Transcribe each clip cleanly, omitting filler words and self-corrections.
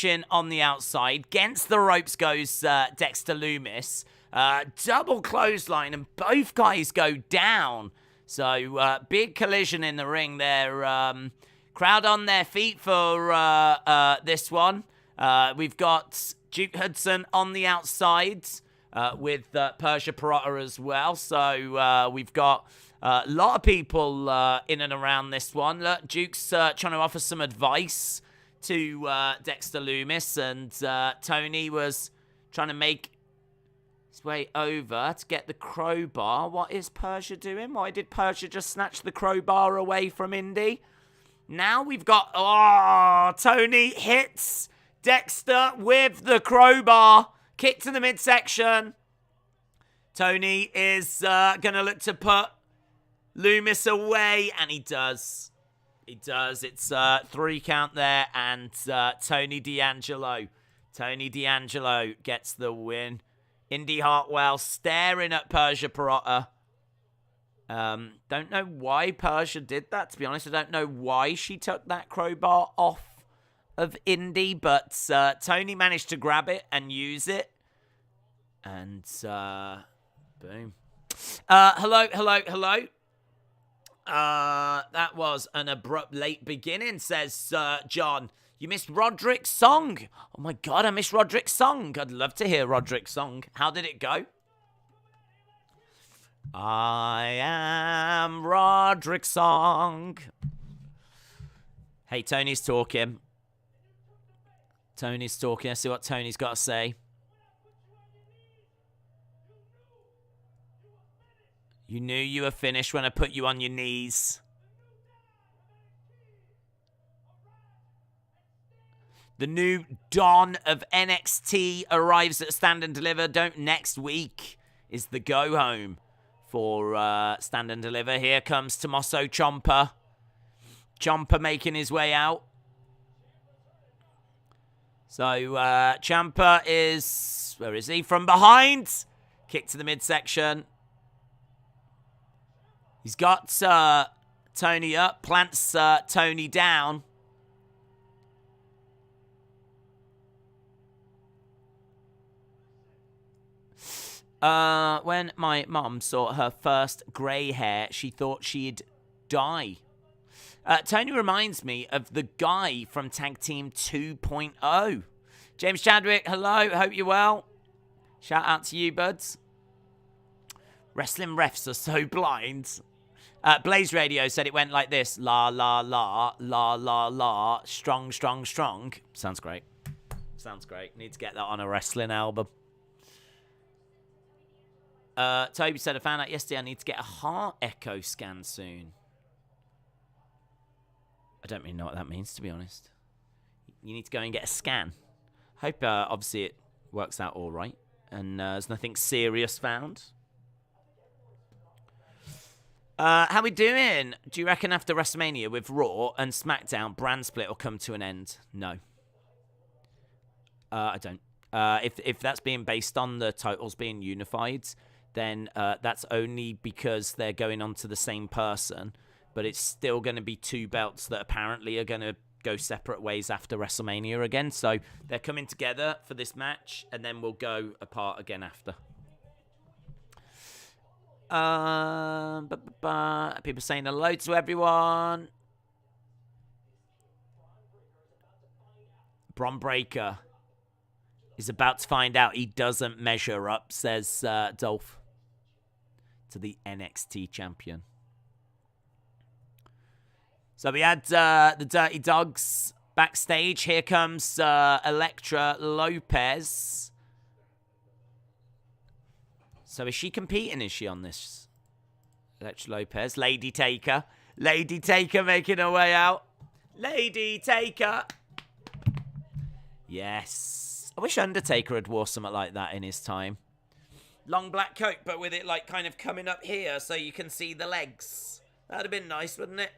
watching on the outside. Against the ropes goes Dexter Lumis. Double clothesline, and both guys go down. So, big collision in the ring there. Crowd on their feet for this one. We've got Duke Hudson on the outside with Persia Pirotta as well. So, we've got a lot of people in and around this one. Look, Duke's trying to offer some advice to Dexter Lumis, and Tony was trying to make his way over to get the crowbar. What is Persia doing? Why did Persia just snatch the crowbar away from Indi? Now we've got... Oh, Tony hits Dexter with the crowbar. Kick to the midsection. Tony is going to look to put Lumis away, and he does. He does. It's 3 count there, and Tony D'Angelo gets the win. Indi Hartwell staring at Persia Pirotta. Don't know why Persia did that, to be honest. I don't know why she took that crowbar off of Indi, but Tony managed to grab it and use it. And, boom. Hello. That was an abrupt late beginning, says John. You missed Roderick's song. Oh my God, I missed Roderick's song. I'd love to hear Roderick's song. How did it go? I am Roderick's song. Hey, Tony's talking. Let's see what Tony's got to say. You knew you were finished when I put you on your knees. The new Don of NXT arrives at Stand and Deliver. Next week is the go home for Stand and Deliver. Here comes Tommaso Ciampa. Ciampa making his way out. So Ciampa is... Where is he? From behind. Kick to the midsection. He's got Tony up. Plants Tony down. When my mum saw her first grey hair, she thought she'd die. Tony reminds me of the guy from Tag Team 2.0. James Chadwick, hello. Hope you're well. Shout out to you, buds. Wrestling refs are so blind. Blaze Radio said it went like this. La, la, la, la, la, la. Strong, strong, strong. Sounds great. Need to get that on a wrestling album. Toby said, I found out yesterday I need to get a heart echo scan soon. I don't really know what that means, to be honest. You need to go and get a scan. Hope, obviously, it works out all right. And there's nothing serious found. How we doing? Do you reckon after WrestleMania with Raw and SmackDown, brand split will come to an end? No. I don't. If that's being based on the titles being unified, then that's only because they're going on to the same person. But it's still going to be 2 belts that apparently are going to go separate ways after WrestleMania again. So they're coming together for this match, and then we'll go apart again after. People saying hello to everyone. Bron Breakker is about to find out he doesn't measure up, says Dolph, to the NXT champion. So we had the Dirty Dogs backstage. Here comes Elektra Lopez. So is she competing? Is she on this? Elektra Lopez. Lady Taker. Lady Taker making her way out. Lady Taker. Yes. I wish Undertaker had wore something like that in his time. Long black coat, but with it like kind of coming up here so you can see the legs. That'd have been nice, wouldn't it?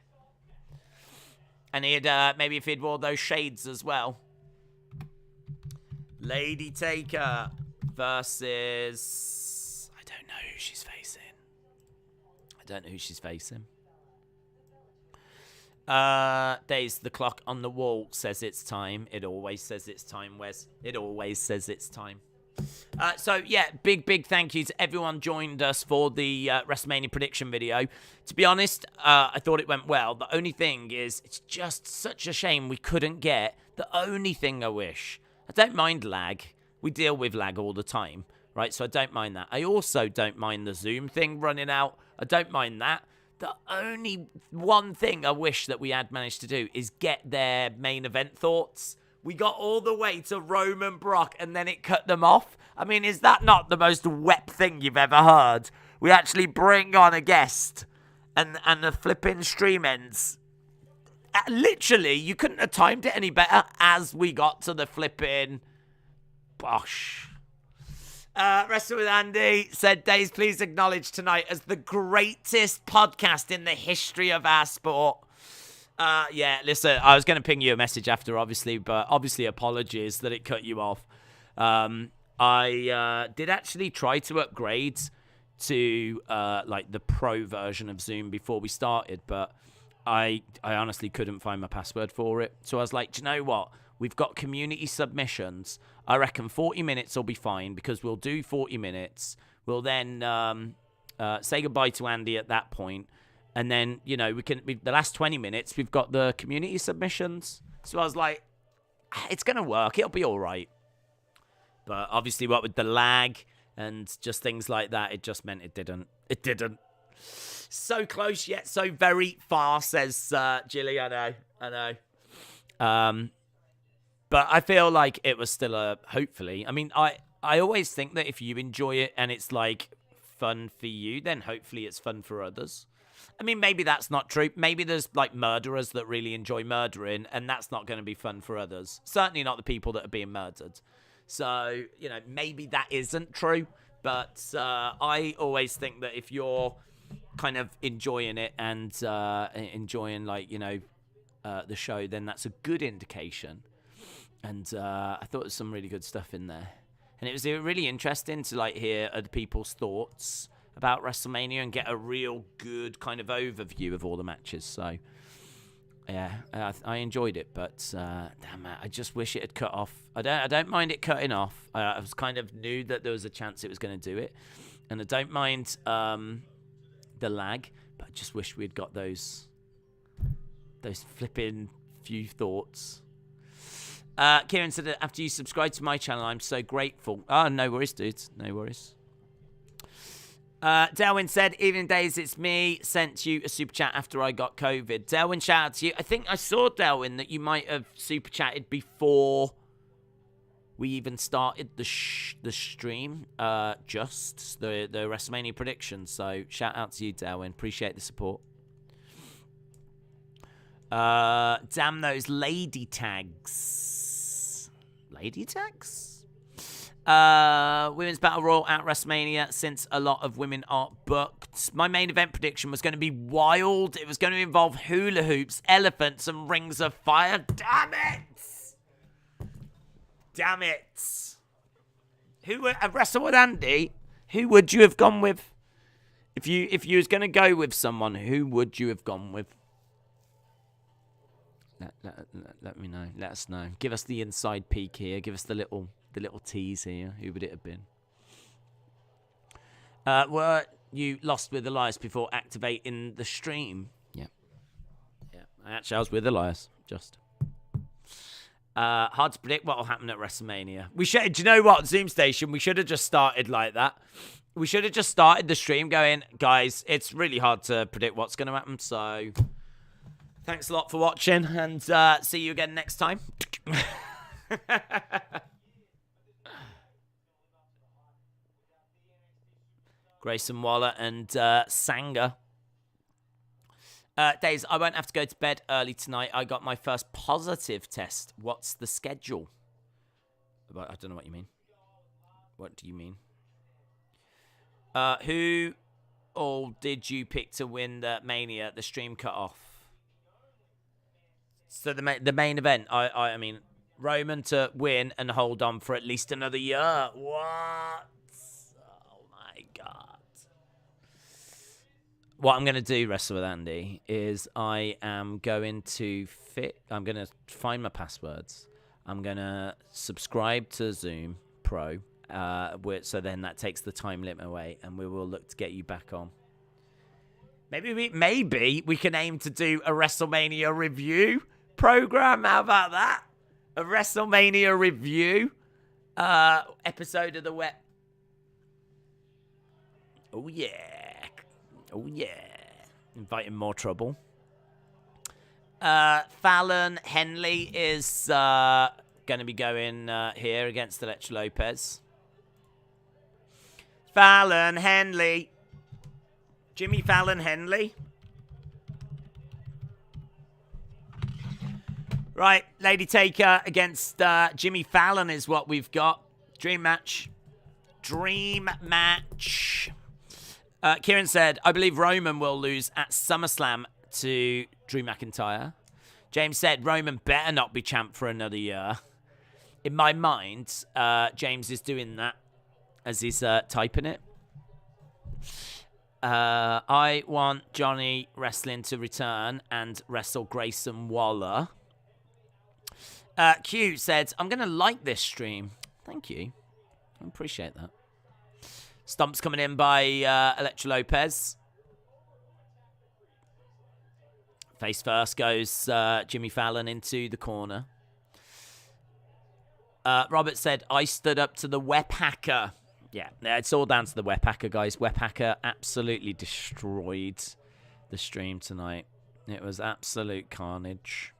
And he'd maybe if he'd wore those shades as well. Lady Taker versus... I don't know who she's facing. Days, the clock on the wall says it's time. It always says it's time, Wes. It always says it's time. So, yeah, big thank you to everyone joined us for the WrestleMania prediction video. To be honest, I thought it went well. The only thing is, it's just such a shame we couldn't get the only thing I wish. I don't mind lag. We deal with lag all the time, right? So I don't mind that. I also don't mind the Zoom thing running out. I don't mind that. The only one thing I wish that we had managed to do is get their main event thoughts. We got all the way to Roman Brock and then it cut them off. I mean, is that not the most wet thing you've ever heard? We actually bring on a guest and the flipping stream ends. Literally, you couldn't have timed it any better as we got to the flipping bosh. Wrestle with Andy said, Days, please acknowledge tonight as the greatest podcast in the history of our sport. Yeah, listen, I was going to ping you a message after, obviously, but obviously apologies that it cut you off. I did actually try to upgrade to like the pro version of Zoom before we started, but I honestly couldn't find my password for it. So I was like, do you know what? We've got community submissions. I reckon 40 minutes will be fine because we'll do 40 minutes. We'll then say goodbye to Andy at that point. And then, you know, the last 20 minutes, we've got the community submissions. So I was like, it's going to work. It'll be all right. But obviously, what with the lag and just things like that, it just meant it didn't. It didn't. So close yet so very far, says Jilly. I know. But I feel like it was still hopefully. I mean, I always think that if you enjoy it and it's like fun for you, then hopefully it's fun for others. I mean, maybe that's not true. Maybe there's like murderers that really enjoy murdering and that's not going to be fun for others. Certainly not the people that are being murdered. So, you know, maybe that isn't true. But I always think that if you're kind of enjoying it and enjoying, like, you know, the show, then that's a good indication. And I thought there was some really good stuff in there. And it was really interesting to, like, hear other people's thoughts about WrestleMania and get a real good kind of overview of all the matches. So, yeah, I enjoyed it. But, damn it, I just wish it had cut off. I don't mind it cutting off. I was kind of knew that there was a chance it was going to do it. And I don't mind the lag. But I just wish we'd got those flipping few thoughts. Kieran said that after you subscribe to my channel, I'm so grateful. Oh, no worries, dudes. No worries. Delwyn said, evening Days, it's me. Sent you a super chat after I got COVID. Delwyn, shout out to you. I think I saw, Delwyn, that you might have super chatted before we even started the stream. Just the WrestleMania predictions. So shout out to you, Delwyn. Appreciate the support. Damn those lady tags. Lady tags? Women's Battle Royal at WrestleMania, since a lot of women are booked. My main event prediction was going to be wild. It was going to involve hula hoops, elephants, and rings of fire. Damn it! Damn it! Who would wrestle with Andy? Who would you have gone with? If you was going to go with someone, who would you have gone with? Let me know. Let us know. Give us the inside peek here. Give us the little tease here. Who would it have been? Were you lost with Elias before activating the stream? Yeah. Actually, I was with Elias. Just. Hard to predict what will happen at WrestleMania. We should. Do you know what? Zoom Station. We should have just started like that. We should have just started the stream going, guys. It's really hard to predict what's going to happen. So. Thanks a lot for watching, and see you again next time. Grayson Waller and Sanga. Days, I won't have to go to bed early tonight. I got my first positive test. What's the schedule? I don't know what you mean. What do you mean? Who all did you pick to win the Mania? The stream cut off. So the main event, I mean, Roman to win and hold on for at least another year. What? Oh, my God. what I'm going to do, Wrestle with Andy, is I am going to find my passwords. I'm going to subscribe to Zoom Pro, so then that takes the time limit away, and we will look to get you back on. Maybe we can aim to do a WrestleMania review program. How about that? A WrestleMania review episode of the web. Oh, yeah. Oh, yeah. Inviting more trouble. Fallon Henley is going to be going here against Elektra Lopez. Fallon Henley. Jimmy Fallon Henley. Right, Lady Taker against Jimmy Fallon is what we've got. Dream match. Dream match. Kieran said, I believe Roman will lose at SummerSlam to Drew McIntyre. James said, Roman better not be champ for another year. In my mind, James is doing that as he's typing it. I want Johnny Wrestling to return and wrestle Grayson Waller. Q said, I'm going to like this stream. Thank you. I appreciate that. Stomps coming in by Elektra Lopez. Face first goes Jimmy Fallon into the corner. Robert said, I stood up to the web hacker. Yeah, it's all down to the web hacker, guys. Web hacker absolutely destroyed the stream tonight. It was absolute carnage.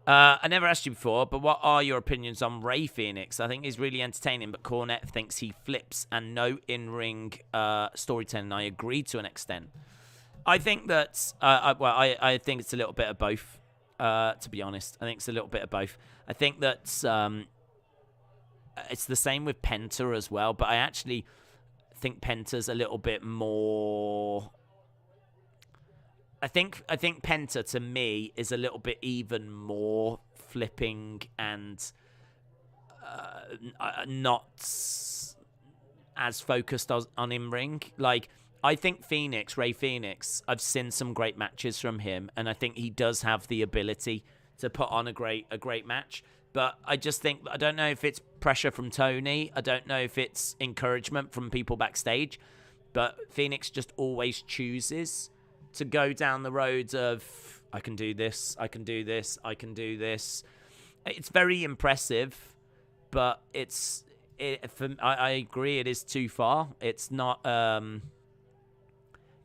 I never asked you before, but what are your opinions on Rey Fénix? I think he's really entertaining, but Cornette thinks he flips and no in-ring storytelling. I agree to an extent. I think that, I think it's a little bit of both, to be honest. I think it's a little bit of both. I think that it's the same with Penta as well, but I actually think Penta's a little bit more... I think Penta, to me, is a little bit even more flipping and not as focused on in-ring. Like, I think Rey Fénix, I've seen some great matches from him, and I think he does have the ability to put on a great match. But I just think, I don't know if it's pressure from Tony. I don't know if it's encouragement from people backstage. But Fénix just always chooses to go down the road of, I can do this, I can do this, I can do this. It's very impressive, but I agree, it is too far. It's not,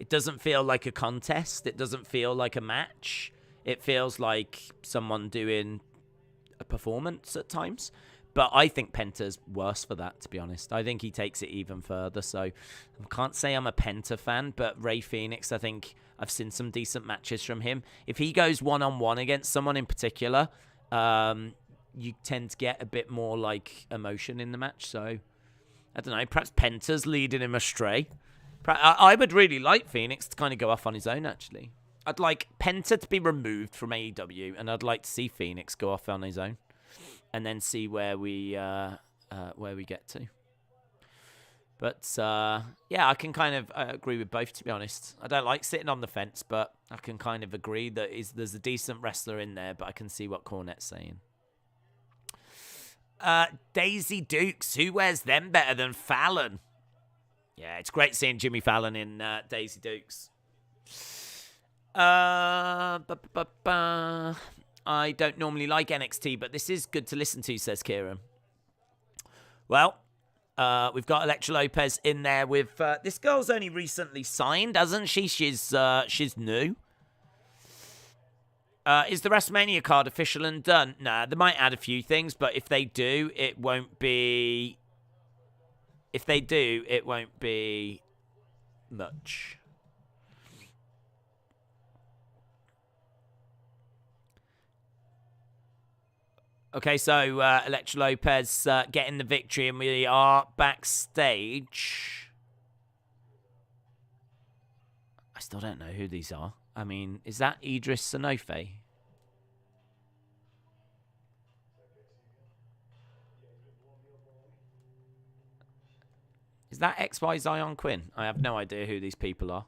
it doesn't feel like a contest. It doesn't feel like a match. It feels like someone doing a performance at times. But I think Penta's worse for that, to be honest. I think he takes it even further. So I can't say I'm a Penta fan, but Rey Fénix, I think I've seen some decent matches from him. If he goes one-on-one against someone in particular, you tend to get a bit more like emotion in the match. So I don't know, perhaps Penta's leading him astray. I would really like Fénix to kind of go off on his own, actually. I'd like Penta to be removed from AEW, and I'd like to see Fénix go off on his own. And then see where we get to. But, yeah, I can kind of agree with both, to be honest. I don't like sitting on the fence, but I can kind of agree that there's a decent wrestler in there, but I can see what Cornette's saying. Daisy Dukes, who wears them better than Fallon? Yeah, it's great seeing Jimmy Fallon in Daisy Dukes. I don't normally like NXT, but this is good to listen to, says Kieran. Well, we've got Elektra Lopez in there with... this girl's only recently signed, hasn't she? She's new. Is the WrestleMania card official and done? Nah, they might add a few things, but if they do, it won't be... If they do, it won't be much. Okay, so Elektra Lopez getting the victory, and we are backstage. I still don't know who these are. I mean, is that Idris Sanofe? Is that XY Zion Quinn? I have no idea who these people are.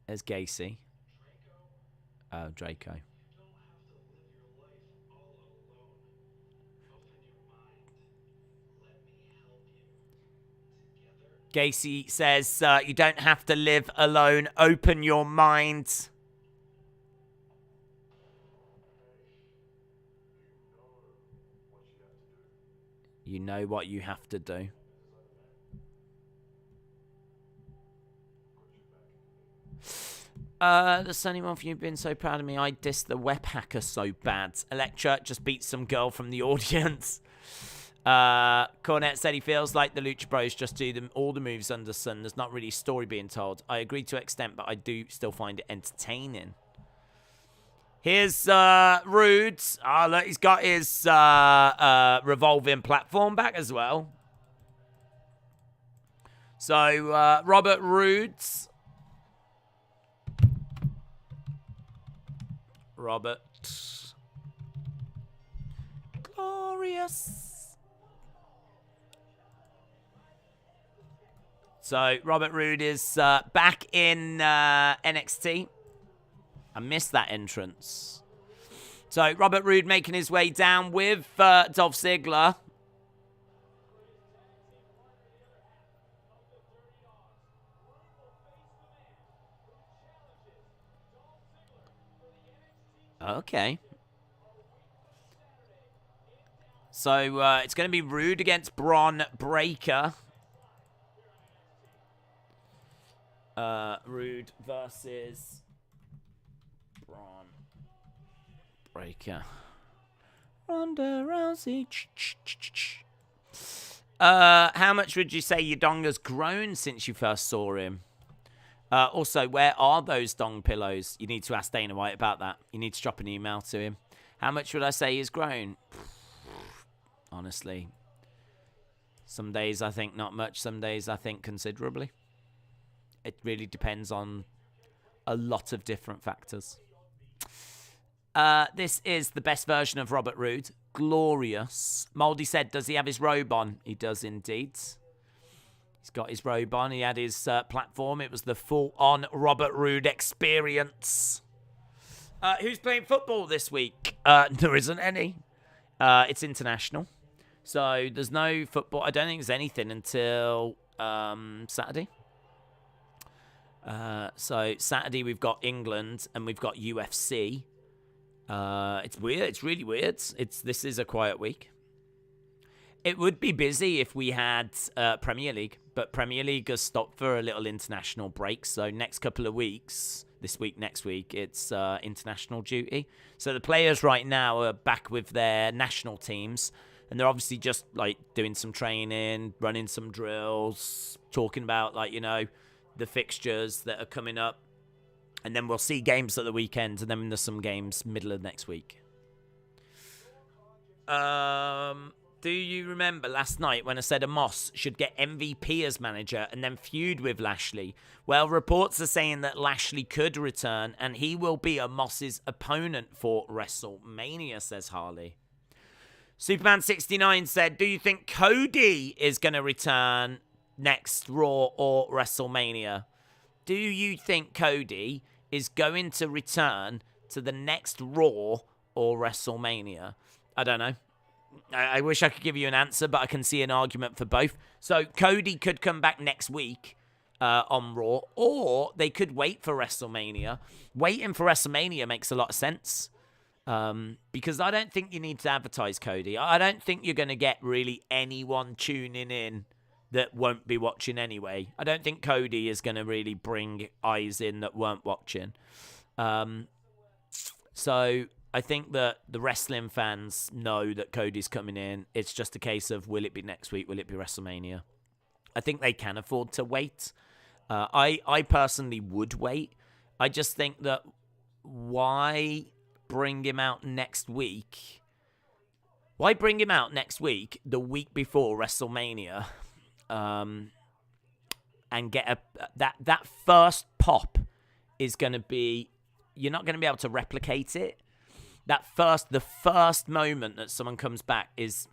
There's Gacy. Oh, Draco. Gacy says, you don't have to live alone. Open your mind. You know what you have to do. There's only one for you being so proud of me. I dissed the web hacker so bad. Electra just beat some girl from the audience. Cornette said he feels like the Lucha Bros just do all the moves under sun. There's not really a story being told. I agree to an extent, but I do still find it entertaining. Here's Rude. Oh, look, he's got his revolving platform back as well. So, Robert Roods. Robert. Glorious. So, Robert Roode is back in NXT. I missed that entrance. So, Robert Roode making his way down with Dolph Ziggler. Okay. So, it's going to be Roode against Bron Breakker. Roode versus Bron Breakker. Ronda Rousey. How much would you say your dong has grown since you first saw him? Also, where are those dong pillows? You need to ask Dana White about that. You need to drop an email to him. How much would I say he's grown? Honestly. Some days I think not much. Some days I think considerably. It really depends on a lot of different factors. This is the best version of Robert Roode. Glorious. Moldy said, does he have his robe on? He does indeed. He's got his robe on. He had his platform. It was the full-on Robert Roode experience. Who's playing football this week? There isn't any. It's international. So there's no football. I don't think there's anything until Saturday. So Saturday we've got England and we've got UFC. It's weird. It's really weird. This is a quiet week. It would be busy if we had Premier League, but Premier League has stopped for a little international break. So next couple of weeks, this week, next week, it's international duty. So the players right now are back with their national teams, and they're obviously just like doing some training, running some drills, talking about the fixtures that are coming up. And then we'll see games at the weekend, and then there's some games middle of next week. Do you remember last night when I said Amos should get MVP as manager and then feud with Lashley? Well, reports are saying that Lashley could return, and he will be Amos's opponent for WrestleMania, says Harley. Superman69 said, do you think Cody is going to return next Raw or WrestleMania? Do you think Cody is going to return to the next Raw or WrestleMania? I don't know. I wish I could give you an answer, but I can see an argument for both. So Cody could come back next week on Raw, or they could wait for WrestleMania. Waiting for WrestleMania makes a lot of sense because I don't think you need to advertise Cody. I don't think you're going to get really anyone tuning in that won't be watching anyway. I don't think Cody is going to really bring eyes in that weren't watching. So I think that the wrestling fans know that Cody's coming in. It's just a case of, will it be next week? Will it be WrestleMania? I think they can afford to wait. I personally would wait. I just think that why bring him out next week? Why bring him out next week, the week before WrestleMania? And get that first pop is going to be, you're not going to be able to replicate it. The first moment that someone comes back is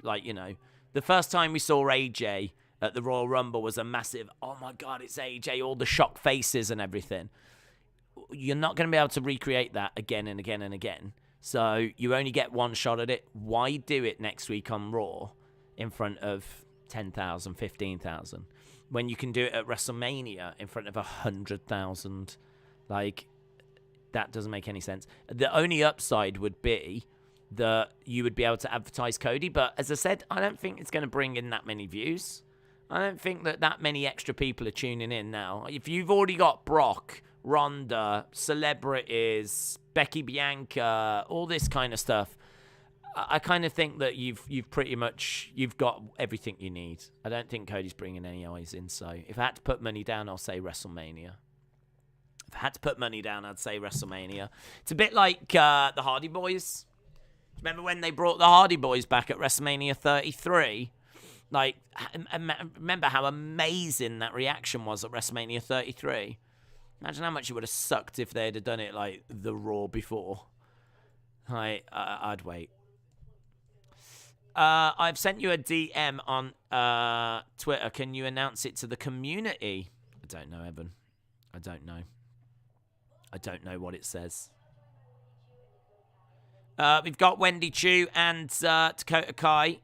The first time we saw AJ at the Royal Rumble was a massive, oh my God, it's AJ, all the shock faces and everything. You're not going to be able to recreate that again and again and again. So you only get one shot at it. Why do it next week on Raw in front of 10,000, 15,000 when you can do it at WrestleMania in front of 100,000? Like, that doesn't make any sense. The only upside would be that you would be able to advertise Cody, but as I said, I don't think it's going to bring in that many views. I don't think that many extra people are tuning in now. If you've already got Brock, Ronda, celebrities, Becky Bianca, all this kind of stuff, I kind of think that you've pretty much got everything you need. I don't think Cody's bringing any eyes in. So if I had to put money down, I'll say WrestleMania. If I had to put money down, I'd say WrestleMania. It's a bit like the Hardy Boys. Remember when they brought the Hardy Boys back at WrestleMania 33? Like, remember how amazing that reaction was at WrestleMania 33? Imagine how much it would have sucked if they'd have done it like the Raw before. I'd wait. I've sent you a DM on Twitter. Can you announce it to the community? I don't know, Evan. I don't know. I don't know what it says. We've got Wendy Chu and Dakota Kai.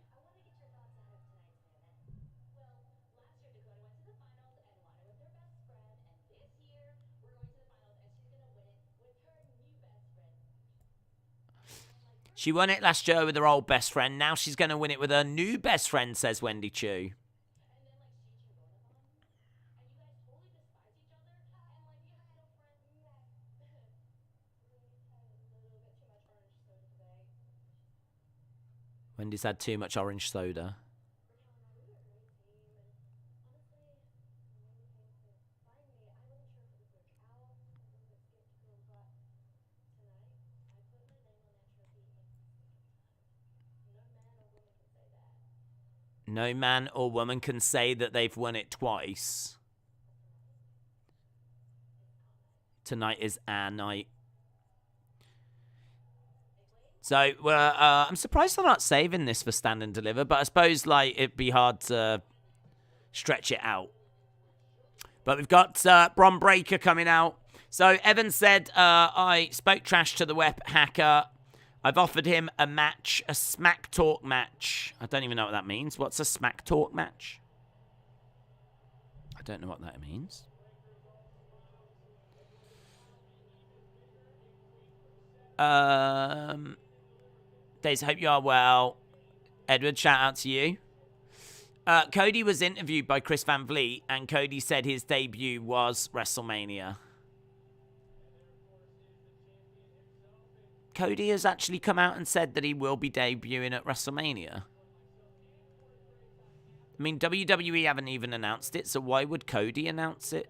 She won it last year with her old best friend. Now she's going to win it with her new best friend, says Wendy Chu. Wendy's had too much orange soda. No man or woman can say that they've won it twice. Tonight is our night. So, I'm surprised they're not saving this for Stand and Deliver, but I suppose, like, it'd be hard to stretch it out. But we've got Bron Breakker coming out. So, Evan said, I spoke trash to the web hacker. I've offered him a match, a smack talk match. I don't even know what that means. What's a smack talk match? I don't know what that means. Days, hope you are well. Edward, shout out to you. Cody was interviewed by Chris Van Vliet, and Cody said his debut was WrestleMania. Cody has actually come out and said that he will be debuting at WrestleMania. I mean, WWE haven't even announced it, so why would Cody announce it?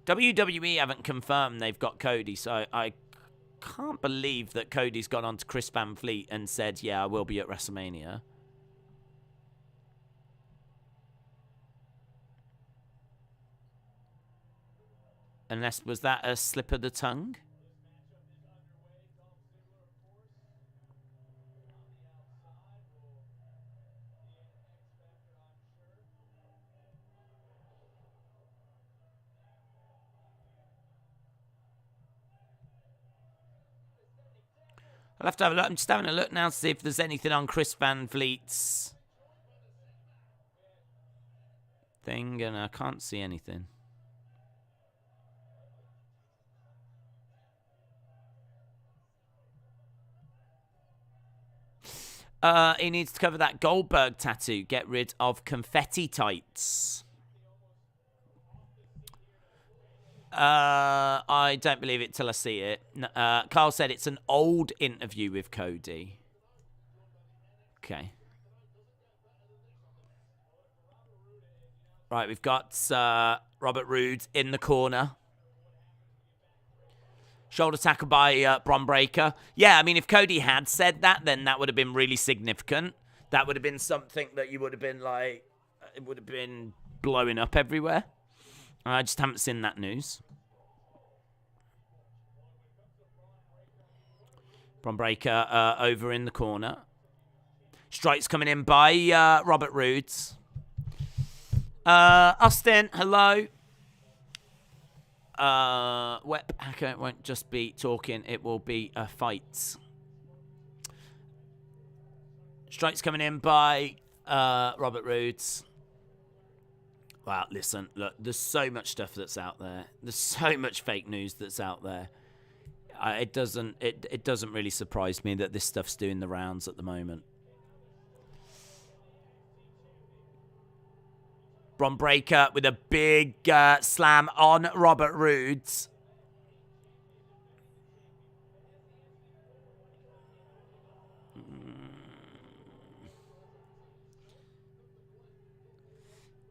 WWE haven't confirmed they've got Cody, so I can't believe that Cody's gone on to Chris Van Vliet and said, yeah, I will be at WrestleMania. Unless, was that a slip of the tongue? I'll have to have a look. I'm just having a look now to see if there's anything on Chris Van Vliet's thing, and I can't see anything. He needs to cover that Goldberg tattoo. Get rid of confetti tights. I don't believe it till I see it. Carl said it's an old interview with Cody. Okay. Right, we've got Robert Roode in the corner. Shoulder tackle by Bron Breakker. Yeah, I mean, if Cody had said that, then that would have been really significant. That would have been something that you would have been like, it would have been blowing up everywhere. I just haven't seen that news. Bron Breakker over in the corner. Strikes coming in by Robert Roods. Austin, hello. Web Hacker won't just be talking, it will be a fight. Strikes coming in by Robert Roods. Wow, listen, look, there's so much stuff that's out there. There's so much fake news that's out there. It doesn't really surprise me that this stuff's doing the rounds at the moment. Bron Breakker with a big slam on Robert Roods.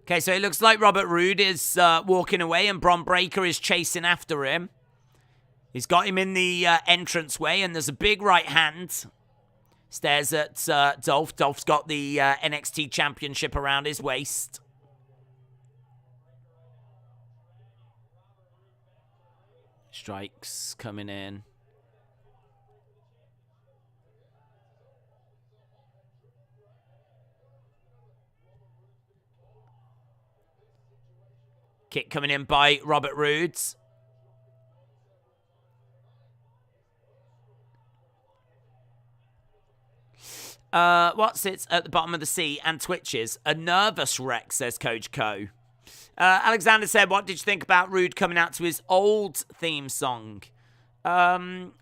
Okay, so it looks like Robert Roode is walking away and Bron Breakker is chasing after him. He's got him in the entranceway and there's a big right hand. Stares at Dolph. Dolph's got the NXT Championship around his waist. Strikes coming in. Kick coming in by Robert Roods. What's it at the bottom of the sea and twitches? A nervous wreck, says Coach Co. Alexander said, what did you think about Roode coming out to his old theme song? I'm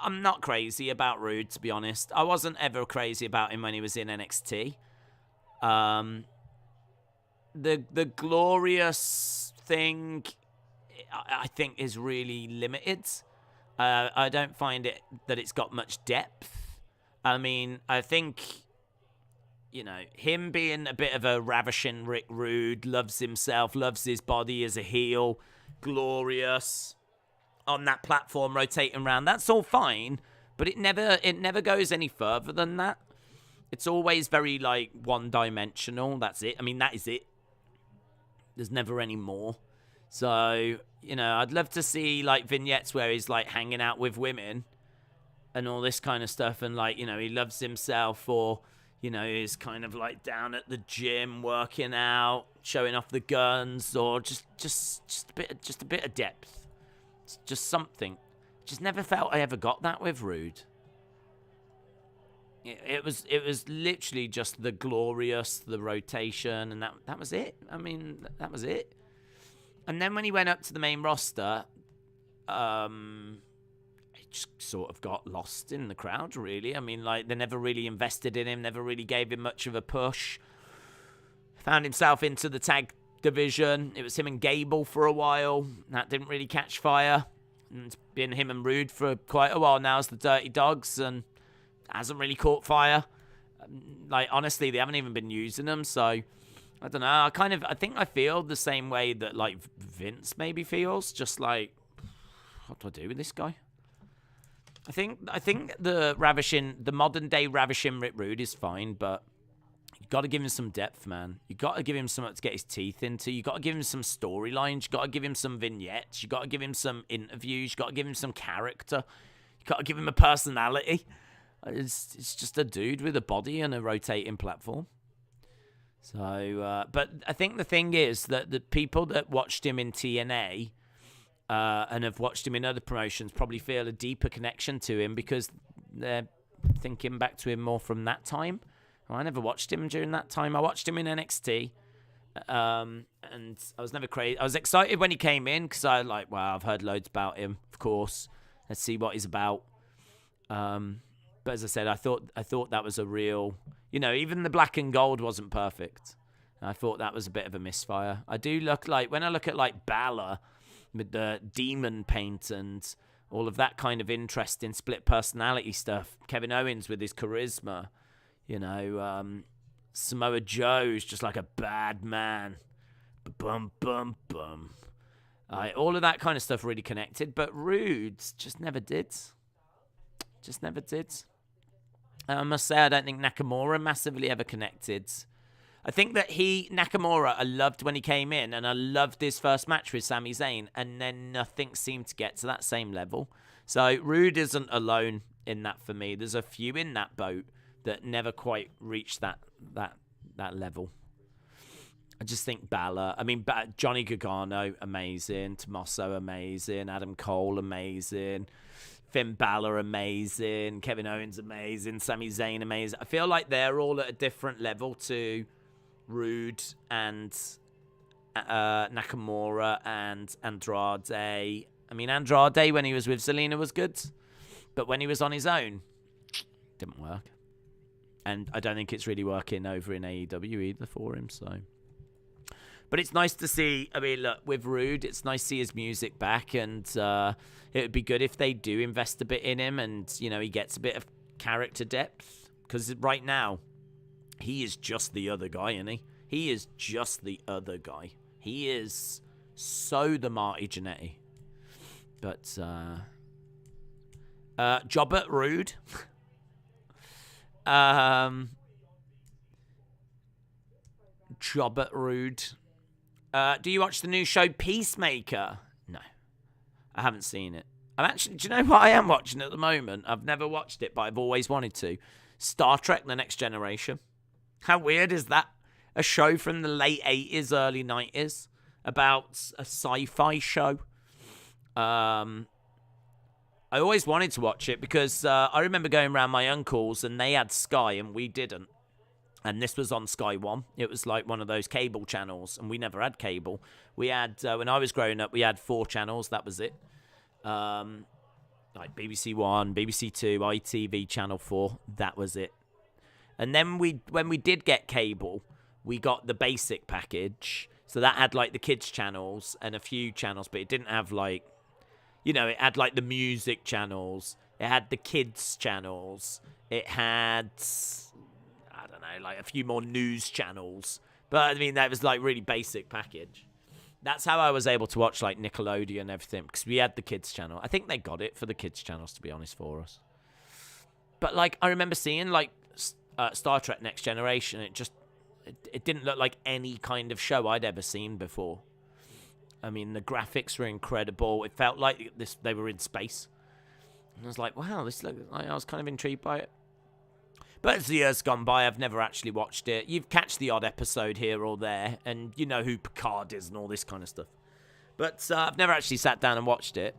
not crazy about Roode, to be honest. I wasn't ever crazy about him when he was in NXT. The glorious thing, I think, is really limited. I don't find it that it's got much depth. I mean, I think, you know, him being a bit of a ravishing Rick Rude, loves himself, loves his body as a heel, glorious, on that platform rotating around, that's all fine, but it never goes any further than that. It's always very, like, one-dimensional. That's it. I mean, that is it. There's never any more. So, you know, I'd love to see, like, vignettes where he's, like, hanging out with women and all this kind of stuff. And, like, you know, he loves himself, or, you know, he's kind of, like, down at the gym working out, showing off the guns, or just a bit of depth. Just something. Just never felt I ever got that with Roode. It was literally just the glorious, the rotation, and that was it. I mean, that was it. And then when he went up to the main roster, he just sort of got lost in the crowd, really. I mean, like, they never really invested in him, never really gave him much of a push. Found himself into the tag division. It was him and Gable for a while. That didn't really catch fire. And it's been him and Roode for quite a while now as the Dirty Dogs, and hasn't really caught fire. Like, honestly, they haven't even been using them, so I don't know. I feel the same way that, like, Vince maybe feels. Just like, what do I do with this guy? I think the modern day ravishing Rick Rude is fine, but you got to give him some depth, man. You got to give him something to get his teeth into. You got to give him some storylines. You got to give him some vignettes. You got to give him some interviews. You got to give him some character. You got to give him a personality. It's just a dude with a body and a rotating platform. So, but I think the thing is that the people that watched him in TNA and have watched him in other promotions probably feel a deeper connection to him because they're thinking back to him more from that time. I never watched him during that time. I watched him in NXT, and I was never crazy. I was excited when he came in because I like, wow, I've heard loads about him. Of course, let's see what he's about. But as I said, I thought that was a real, you know, even the black and gold wasn't perfect. I thought that was a bit of a misfire. I do look like, when I look at like Balor with the demon paint and all of that kind of interesting split personality stuff, Kevin Owens with his charisma, you know, Samoa Joe's just like a bad man. Bum, bum, bum. All of that kind of stuff really connected, but Rude's just never did. Just never did. I must say, I don't think Nakamura massively ever connected. I think that Nakamura, I loved when he came in, and I loved his first match with Sami Zayn, and then nothing seemed to get to that same level. So Rude isn't alone in that for me. There's a few in that boat that never quite reached that level. I just think Balor. I mean, Johnny Gargano, amazing. Tommaso, amazing. Adam Cole, amazing. Finn Balor, amazing. Kevin Owens, amazing. Sami Zayn, amazing. I feel like they're all at a different level to Rude and Nakamura and Andrade. I mean, Andrade, when he was with Zelina, was good. But when he was on his own, didn't work. And I don't think it's really working over in AEW either for him, so... But it's nice to see, I mean, look, with Rude, it's nice to see his music back, and it would be good if they do invest a bit in him and, you know, he gets a bit of character depth. Because right now, he is just the other guy, isn't he? He is just the other guy. He is so the Marty Jannetty. But, Jobbert Rude. Jobbert Rude. Do you watch the new show Peacemaker? No, I haven't seen it. I'm actually, do you know what I am watching at the moment? I've never watched it, but I've always wanted to. Star Trek: The Next Generation. How weird is that? A show from the late 80s, early 90s about a sci-fi show. I always wanted to watch it because I remember going around my uncle's and they had Sky and we didn't. And this was on Sky One. It was like one of those cable channels, and we never had cable. We had, when I was growing up, we had 4 channels. That was it. Like BBC One, BBC Two, ITV Channel 4. That was it. And then when we did get cable, we got the basic package. So that had like the kids channels and a few channels, but it didn't have like, you know, it had like the music channels. It had the kids channels. It had... I don't know, like a few more news channels. But, I mean, that was, like, really basic package. That's how I was able to watch, like, Nickelodeon and everything, because we had the kids channel. I think they got it for the kids channels, to be honest, for us. But, like, I remember seeing, like, Star Trek Next Generation. It didn't look like any kind of show I'd ever seen before. I mean, the graphics were incredible. It felt like they were in space. And I was like, wow, this looks like I was kind of intrigued by it. But as the years gone by, I've never actually watched it. You've catch the odd episode here or there, and you know who Picard is and all this kind of stuff. But I've never actually sat down and watched it.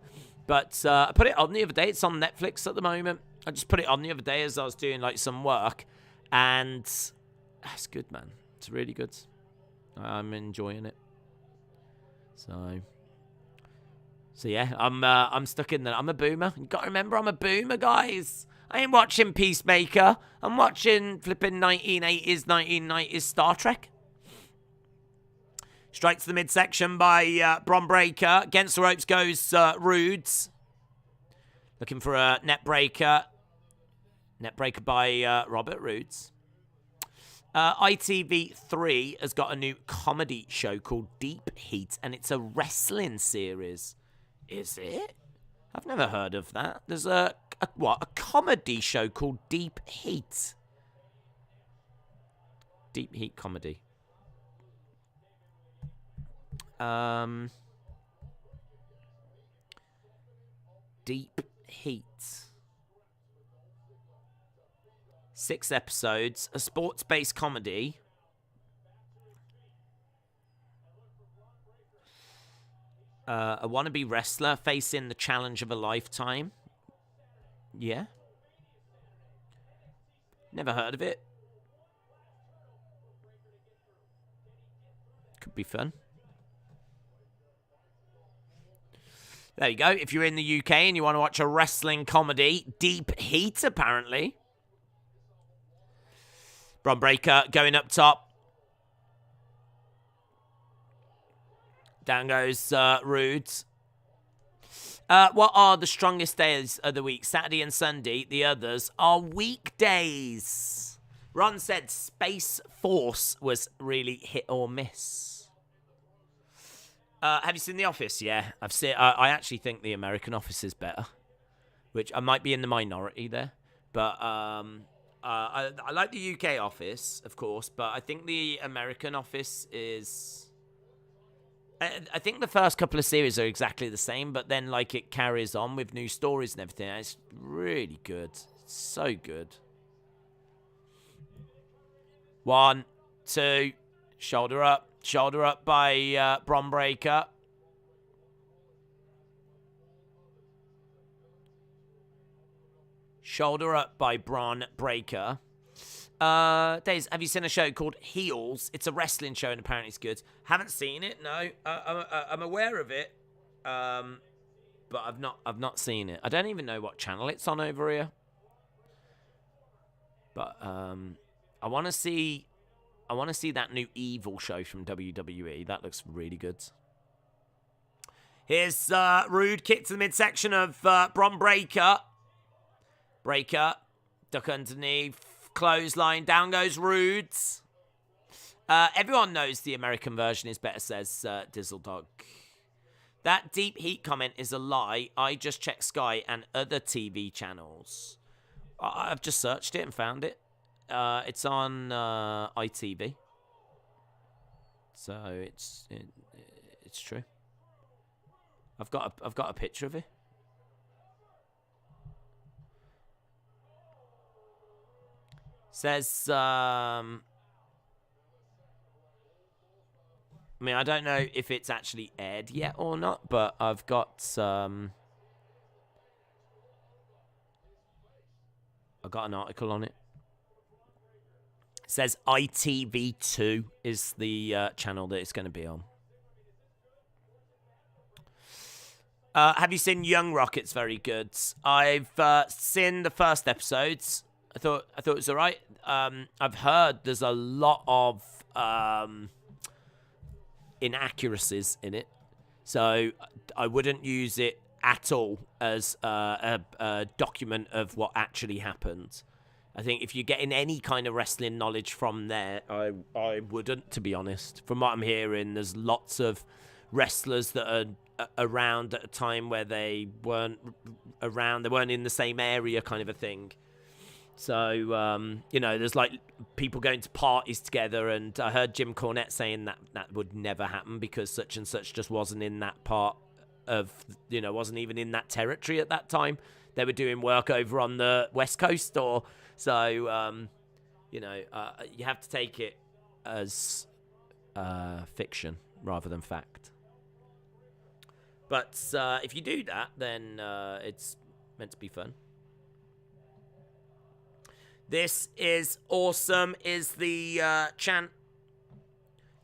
But I put it on the other day. It's on Netflix at the moment. I just put it on the other day as I was doing like some work, and it's good, man. It's really good. I'm enjoying it. So yeah, I'm stuck in there. I'm a boomer. You got to remember, I'm a boomer, guys. I ain't watching Peacemaker. I'm watching flipping 1990s Star Trek. Straight to the midsection by Bron Breakker. Against the ropes goes Rudes. Looking for a net breaker. Net breaker by Robert Rudes. ITV3 has got a new comedy show called Deep Heat, and it's a wrestling series. Is it? I've never heard of that. There's a comedy show called Deep Heat. Deep Heat comedy. Deep Heat. 6 episodes, a sports-based comedy. A wannabe wrestler facing the challenge of a lifetime. Yeah. Never heard of it. Could be fun. There you go. If you're in the UK and you want to watch a wrestling comedy, Deep Heat, apparently. Bron Breakker going up top. Down goes Rudes. What are the strongest days of the week? Saturday and Sunday. The others are weekdays. Ron said Space Force was really hit or miss. Have you seen The Office? Yeah, I've seen. I actually think the American Office is better, which I might be in the minority there. But I like the UK Office, of course, but I think the American Office is... I think the first couple of series are exactly the same, but then like it carries on with new stories and everything. It's really good. It's so good. 1, 2. Shoulder up. Shoulder up by Bron Breakker. Shoulder up by Bron Breakker. Days, have you seen a show called Heels? It's a wrestling show and apparently it's good. Haven't seen it, no. I'm aware of it, but I've not seen it. I don't even know what channel it's on over here. But I want to see that new Evil show from WWE. That looks really good. Here's Rude kick to the midsection of Bron Breakker. Breakker, duck underneath. Clothesline, down goes Rudes. Everyone knows the American version is better, says Dizzledog. That deep heat comment is a lie. I just checked Sky and other TV channels. I've just searched it and found it. It's on ITV. So it's true. I've got a picture of it. Says, I mean, I don't know if it's actually aired yet or not, but I've got an article on it. It says ITV2 is the channel that it's going to be on. Have you seen Young Rock? It's very good. I've seen the first episodes. I thought it was all right. I've heard there's a lot of inaccuracies in it, so I wouldn't use it at all as a document of what actually happened. I think if you're getting any kind of wrestling knowledge from there, I wouldn't, to be honest. From what I'm hearing, there's lots of wrestlers that are around at a time where they weren't around. They weren't in the same area, kind of a thing. So, you know, there's like people going to parties together, and I heard Jim Cornette saying that would never happen because such and such just wasn't in that part of, you know, wasn't even in that territory at that time. They were doing work over on the West Coast, or so, you know, you have to take it as fiction rather than fact. But if you do that, then it's meant to be fun. This is awesome, is the chant.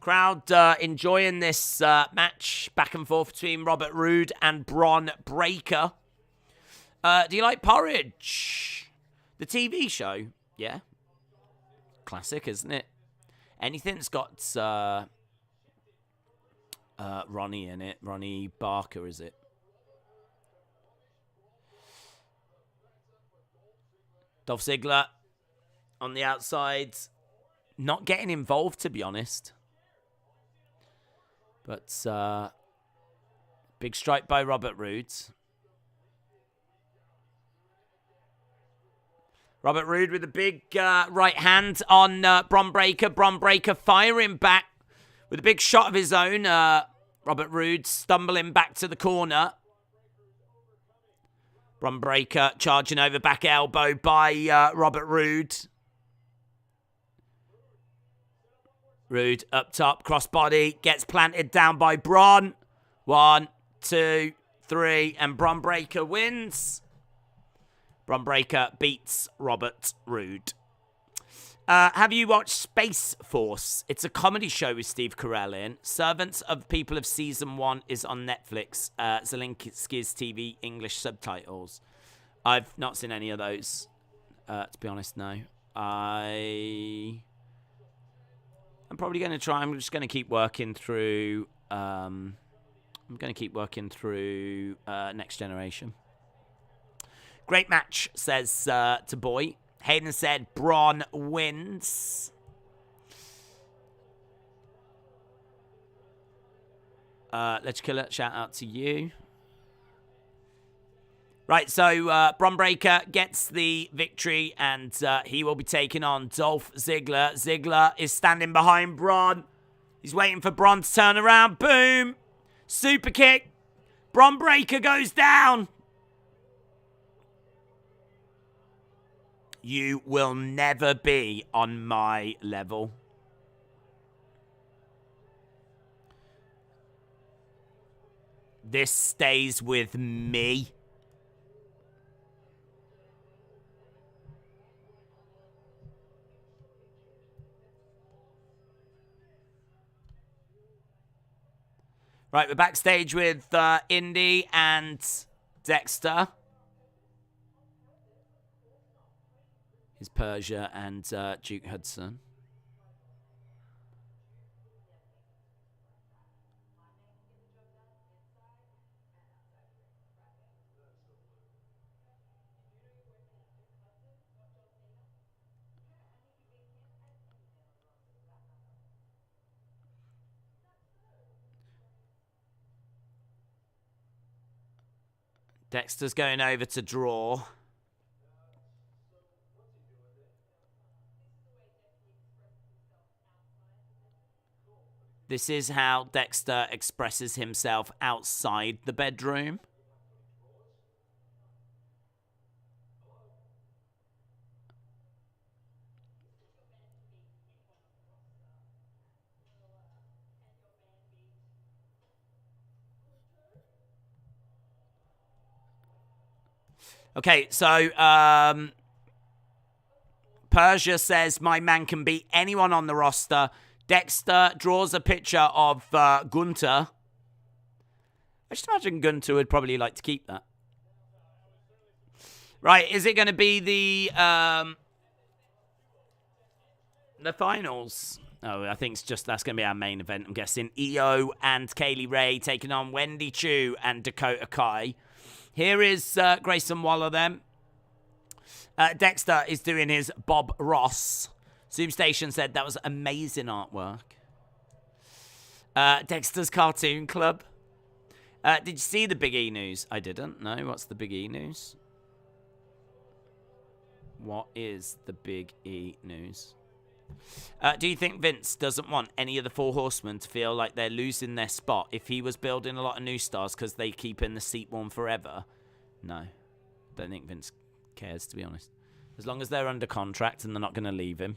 Crowd enjoying this match back and forth between Robert Roode and Bron Breakker. Do you like Porridge? The TV show? Yeah. Classic, isn't it? Anything that's got Ronnie in it. Ronnie Barker, is it? Dolph Ziggler on the outside, not getting involved, to be honest. But big strike by Robert Roode. Robert Roode with a big right hand on Bron Breakker. Bron Breakker firing back with a big shot of his own. Robert Roode stumbling back to the corner. Bron Breakker charging over, back elbow by Robert Roode. Roode up top, crossbody, gets planted down by Bron. 1, 2, 3, and Bron Breakker wins. Bron Breakker beats Robert Roode. Have you watched Space Force? It's a comedy show with Steve Carell in. Servants of People of Season 1 is on Netflix. Zelensky's TV English subtitles. I've not seen any of those, to be honest, no. I'm probably going to try. I'm just going to keep working through. I'm going to keep working through Next Generation. Great match, says to Boy. Hayden said Bron wins. Let's kill it. Shout out to you. Right, so Bron Breakker gets the victory, and he will be taking on Dolph Ziggler. Ziggler is standing behind Bron. He's waiting for Bron to turn around. Boom! Super kick. Bron Breakker goes down. You will never be on my level. This stays with me. Right, we're backstage with Indi and Dexter. Here's Persia and Duke Hudson. Dexter's going over to draw. This is how Dexter expresses himself outside the bedroom. Okay, so Persia says my man can beat anyone on the roster. Dexter draws a picture of Gunter. I just imagine Gunter would probably like to keep that. Right, is it going to be the finals? Oh, I think it's just that's going to be our main event, I'm guessing. Io and Kaylee Ray taking on Wendy Chu and Dakota Kai. Here is Grayson Waller then. Dexter is doing his Bob Ross. Zoom Station said that was amazing artwork. Dexter's Cartoon Club. Did you see the Big E news? I didn't. No, what's the Big E news? What is the Big E news? Do you think Vince doesn't want any of the Four Horsemen to feel like they're losing their spot if he was building a lot of new stars because they keep in the seat warm forever? No. Don't think Vince cares, to be honest. As long as they're under contract and they're not going to leave him.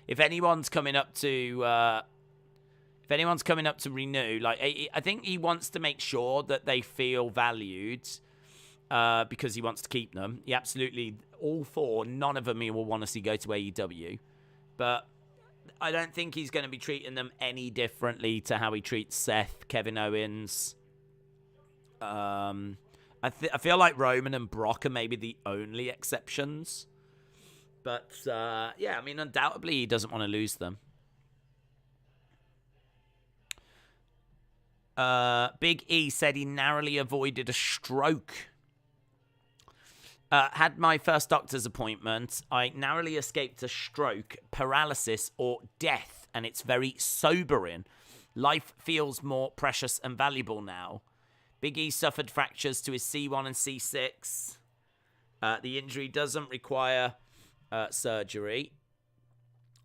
If anyone's coming up to renew, like I think he wants to make sure that they feel valued because he wants to keep them. He absolutely, all four, none of them he will want to see go to AEW. But I don't think he's going to be treating them any differently to how he treats Seth, Kevin Owens. I feel like Roman and Brock are maybe the only exceptions. But, yeah, I mean, undoubtedly he doesn't want to lose them. Big E said he narrowly avoided a stroke. Had my first doctor's appointment. I narrowly escaped a stroke, paralysis, or death, and it's very sobering. Life feels more precious and valuable now. Big E suffered fractures to his C1 and C6. The injury doesn't require surgery.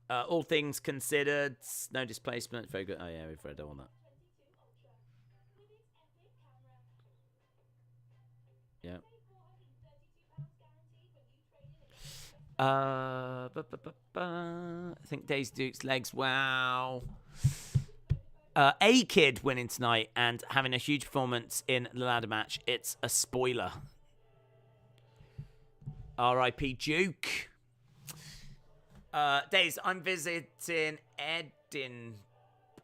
All things considered, no displacement. Very good. Oh, yeah, we've read all that. Yeah. I think Daisy Duke's legs. Wow. A-Kid winning tonight and having a huge performance in the ladder match. It's a spoiler. R.I.P. Duke. Days, I'm visiting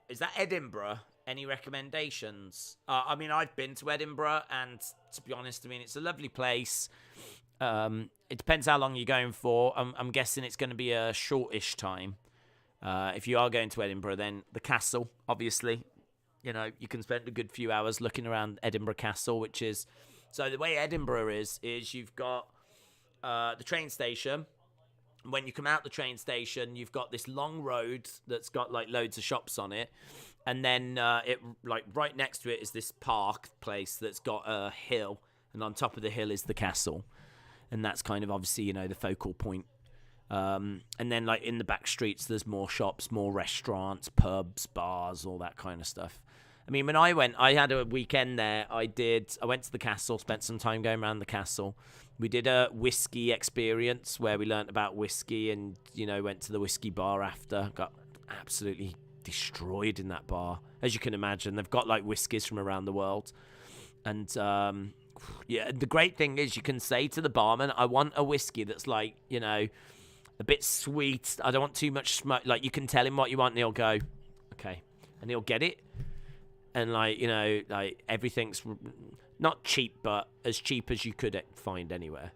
Is that Edinburgh? Any recommendations? I mean, I've been to Edinburgh, and to be honest, I mean, it's a lovely place. It depends how long you're going for. I'm guessing it's going to be a shortish time. If you are going to Edinburgh, then the castle, obviously. You know, you can spend a good few hours looking around Edinburgh Castle, which is... So the way Edinburgh is you've got the train station. When you come out the train station, you've got this long road that's got, like, loads of shops on it. And then it like right next to it is this park place that's got a hill. And on top of the hill is the castle. And that's kind of, obviously, you know, the focal point. And then, like, in the back streets, there's more shops, more restaurants, pubs, bars, all that kind of stuff. I mean, when I went, I had a weekend there. I went to the castle, spent some time going around the castle. We did a whiskey experience where we learnt about whiskey and, went to the whiskey bar after. Got absolutely destroyed in that bar. As you can imagine, they've got, like, whiskies from around the world. And, yeah, the great thing is you can say to the barman, I want a whiskey that's, like, a bit sweet. I don't want too much smoke. Like, you can tell him what you want and he'll go, okay. And he'll get it. And, like, like, everything's not cheap, but as cheap as you could find anywhere.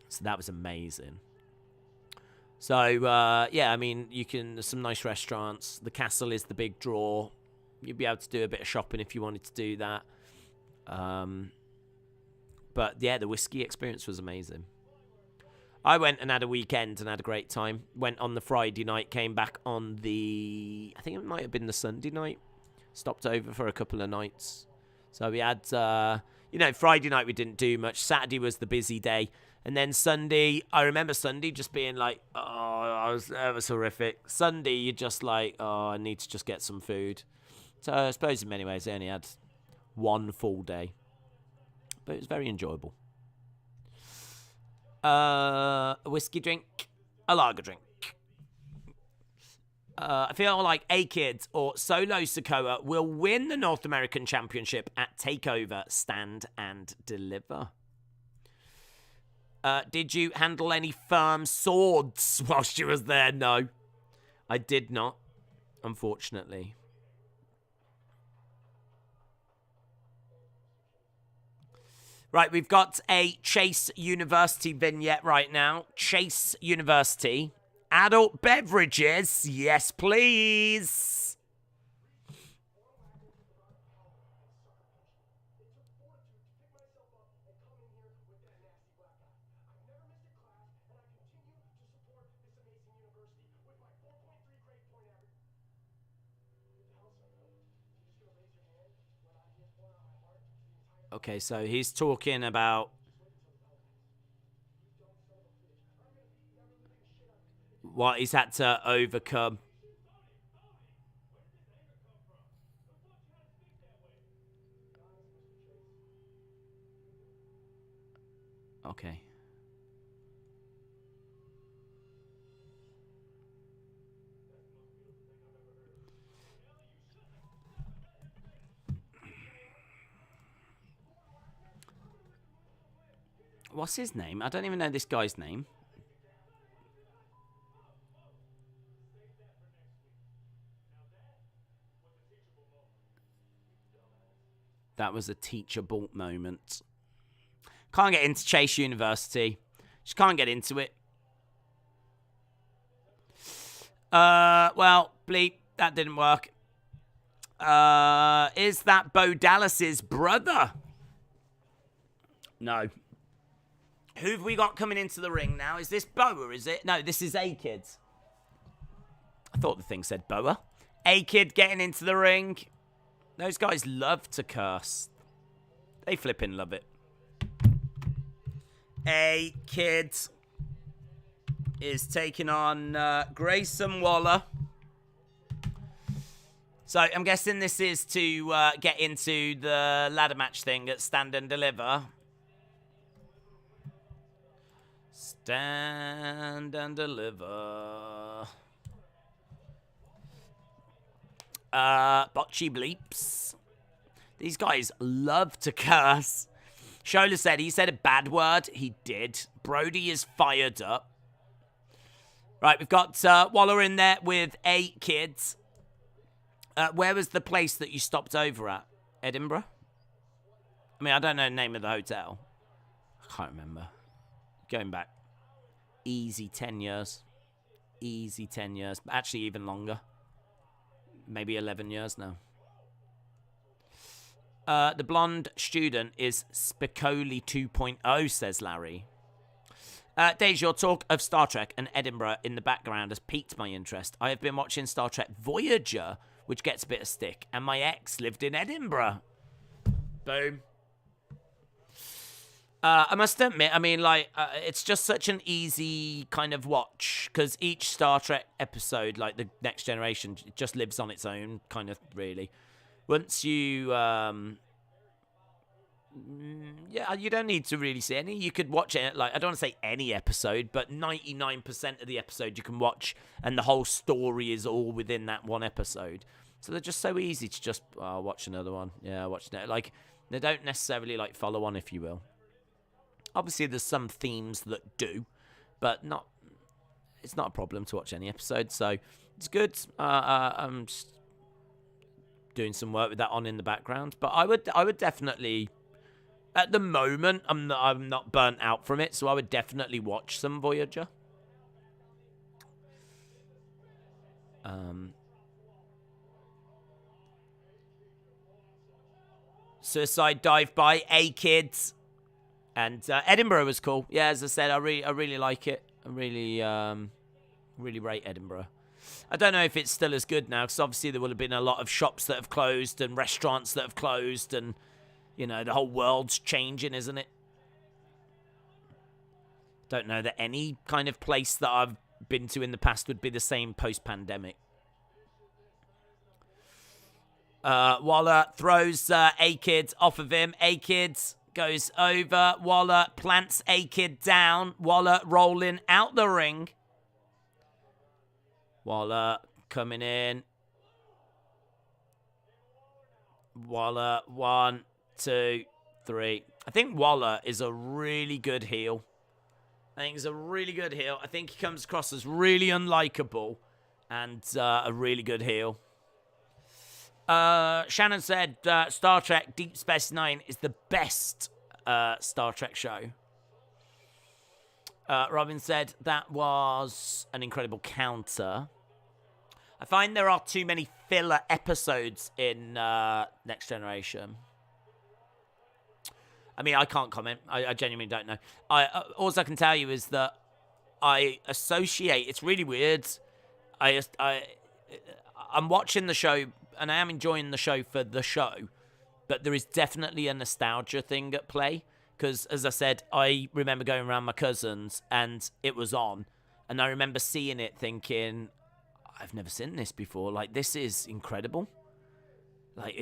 So that was amazing. So, yeah, I mean, there's some nice restaurants. The castle is the big draw. You'd be able to do a bit of shopping if you wanted to do that. But, yeah, the whiskey experience was amazing. I went and had a weekend and had a great time. Went on the Friday night, came back on I think it might have been the Sunday night. Stopped over for a couple of nights. So we had, Friday night we didn't do much. Saturday was the busy day. And then Sunday, I remember Sunday just being like, that was horrific. Sunday, you're just like, I need to just get some food. So I suppose in many ways, I only had one full day. But it was very enjoyable. A whiskey drink, a lager drink. I feel like A-Kids or Solo Sikoa will win the North American Championship at TakeOver Stand and Deliver. Did you handle any firm swords whilst you was there? No, I did not, unfortunately. Right, we've got a Chase University vignette right now. Chase University. Adult beverages. Yes, please. Okay, so he's talking about what he's had to overcome. Okay. What's his name? I don't even know this guy's name. That was a teachable moment. Can't get into Chase University. Just can't get into it. Well, bleep. That didn't work. Is that Bo Dallas's brother? No. Who have we got coming into the ring now? Is this Boa, is it? No, this is A-Kids. I thought the thing said Boa. A-Kid getting into the ring. Those guys love to curse. They flipping love it. A-Kid is taking on Grayson Waller. So I'm guessing this is to get into the ladder match thing at Stand and Deliver. Stand and Deliver. Botchy bleeps. These guys love to curse. Shola said he said a bad word. He did. Brody is fired up. Right, we've got Waller in there with 8 kids. Where was the place that you stopped over at? Edinburgh? I mean, I don't know the name of the hotel. I can't remember. Going back. Easy 10 years. Easy 10 years. Actually, even longer. Maybe 11 years now. The blonde student is Spicoli 2.0, says Larry. Dej, your talk of Star Trek and Edinburgh in the background has piqued my interest. I have been watching Star Trek Voyager, which gets a bit of stick, and my ex lived in Edinburgh. Boom. I must admit, I mean, like, it's just such an easy kind of watch, because each Star Trek episode, like the Next Generation, it just lives on its own, kind of, really. Once you, Yeah, you don't need to really see any. You could watch it, like, I don't want to say any episode, but 99% of the episode you can watch, and the whole story is all within that one episode. So they're just so easy to just watch another one. Yeah, watch that. Like, they don't necessarily, like, follow on, if you will. Obviously, there's some themes that do, but it's not a problem to watch any episode, so it's good. I'm just doing some work with that on in the background, but I would definitely, at the moment, I'm not burnt out from it, so I would definitely watch some Voyager. Suicide Dive by A-Kids. And Edinburgh was cool. Yeah, as I said, I really like it. I really rate Edinburgh. I don't know if it's still as good now, because obviously there will have been a lot of shops that have closed and restaurants that have closed, and, you know, the whole world's changing, isn't it? Don't know that any kind of place that I've been to in the past would be the same post-pandemic. Waller throws A-Kid off of him. A-Kid goes over. Waller plants A-Kid down. Waller rolling out the ring. Waller coming in. Waller, 1, 2, 3. I think Waller is a really good heel. I think he's a really good heel. I think he comes across as really unlikable and a really good heel. Shannon said Star Trek Deep Space Nine is the best Star Trek show. Robin said that was an incredible counter. I find there are too many filler episodes in Next Generation. I mean, I can't comment. I genuinely don't know. All I can tell you is that I associate. It's really weird. I'm watching the show, and I am enjoying the show for the show, but there is definitely a nostalgia thing at play. Because, as I said, I remember going around my cousins, and it was on, and I remember seeing it thinking, I've never seen this before. Like, this is incredible. Like,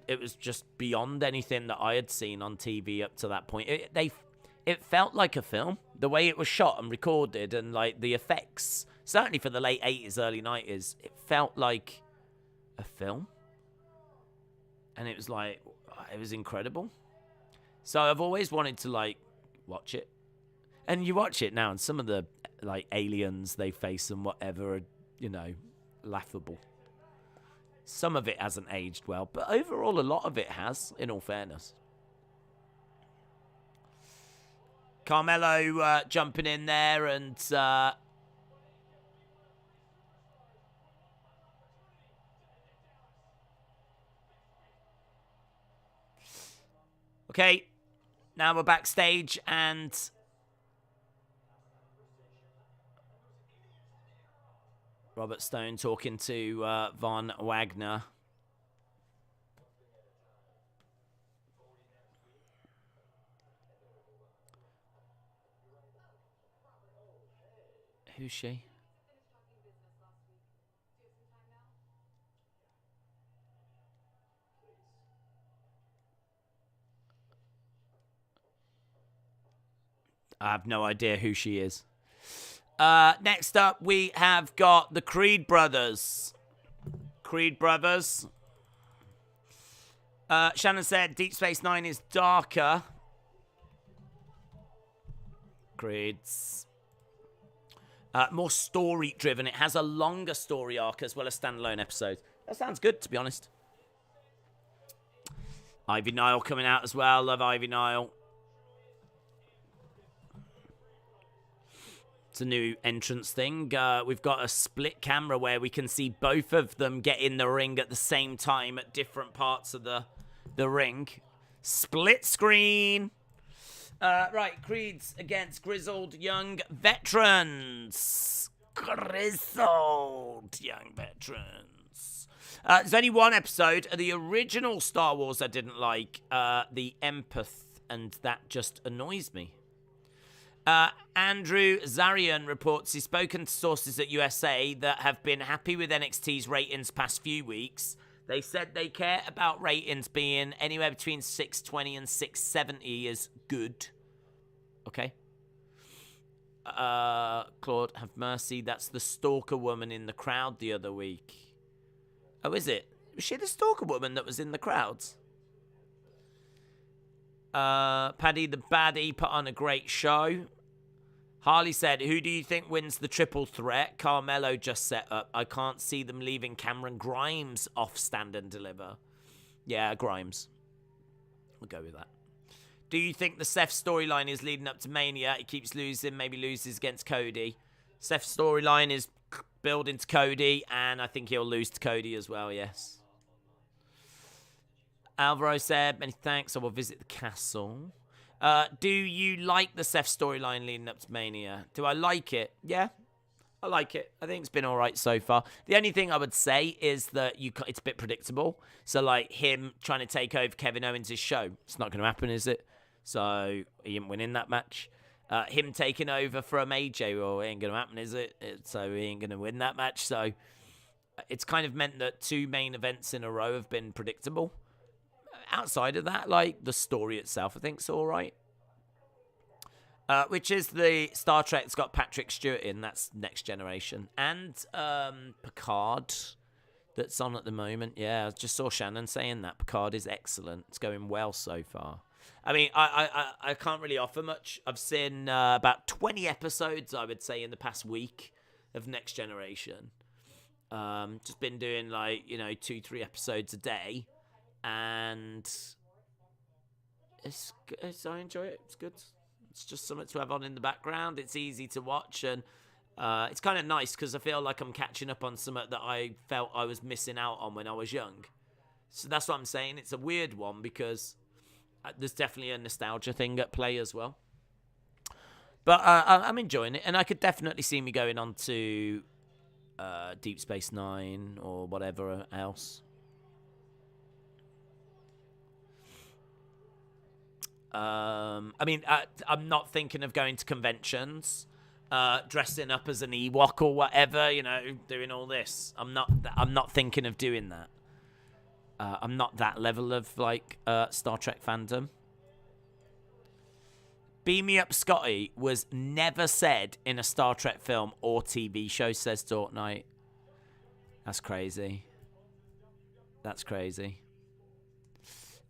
it was just beyond anything that I had seen on TV up to that point. It felt like a film. The way it was shot and recorded, and, like, the effects, certainly for the late 80s, early 90s, it felt like a film. And it was like, it was incredible. So I've always wanted to, like, watch it. And you watch it now, and some of the, like, aliens they face and whatever are, you know, laughable. Some of it hasn't aged well, but overall a lot of it has, in all fairness. Carmelo jumping in there and... Okay, now we're backstage and... Robert Stone talking to Von Wagner. Who's she? I have no idea who she is. Next up, we have got the Creed brothers. Creed brothers. Shannon said Deep Space Nine is darker. Creed's more story-driven. It has a longer story arc as well as standalone episodes. That sounds good, to be honest. Ivy Niall coming out as well. Love Ivy Niall. It's a new entrance thing. We've got a split camera where we can see both of them get in the ring at the same time at different parts of the ring. Split screen. Right, Creed's against Grizzled Young Veterans. Grizzled Young Veterans. There's only one episode of the original Star Wars I didn't like, The Empath, and that just annoys me. Andrew Zarian reports he's spoken to sources at USA that have been happy with NXT's ratings past few weeks. They said they care about ratings being anywhere between 620 and 670 is good. Okay. Claude, have mercy. That's the stalker woman in the crowd the other week. Oh, is it? Was she the stalker woman that was in the crowds? Paddy the Baddie put on a great show. Harley said, who do you think wins the triple threat? Carmelo just set up. I can't see them leaving Cameron Grimes off stand and deliver. Yeah, Grimes. We'll go with that. Do you think the Seth storyline is leading up to Mania? He keeps losing, maybe loses against Cody. Seth's storyline is building to Cody, and I think he'll lose to Cody as well, yes. Alvaro said, many thanks, I will visit the castle. Do you like the Seth storyline leading up to Mania? Do I like it? Yeah, I like it. I think it's been all right so far. The only thing I would say is that it's a bit predictable. So, like, him trying to take over Kevin Owens' show. It's not going to happen, is it? So, he ain't winning that match. Him taking over from AJ, well, it ain't going to happen, is it? So, he ain't going to win that match. So, it's kind of meant that 2 main events in a row have been predictable. Outside of that, like, the story itself, I think is all right. Which is the Star Trek that's got Patrick Stewart in. That's Next Generation. And Picard that's on at the moment. Yeah, I just saw Shannon saying that. Picard is excellent. It's going well so far. I mean, I can't really offer much. I've seen about 20 episodes, I would say, in the past week of Next Generation. Just been doing, like, 2-3 episodes a day. And I enjoy it. It's good. It's just something to have on in the background. It's easy to watch, and it's kind of nice because I feel like I'm catching up on something that I felt I was missing out on when I was young. So that's what I'm saying. It's a weird one because there's definitely a nostalgia thing at play as well. But I'm enjoying it, and I could definitely see me going on to Deep Space Nine or whatever else. I mean, I'm not thinking of going to conventions, dressing up as an Ewok or whatever, doing all this. I'm not thinking of doing that. I'm not that level of, like, Star Trek fandom. Beam Me Up Scotty was never said in a Star Trek film or TV show, says Fortnite. That's crazy. That's crazy.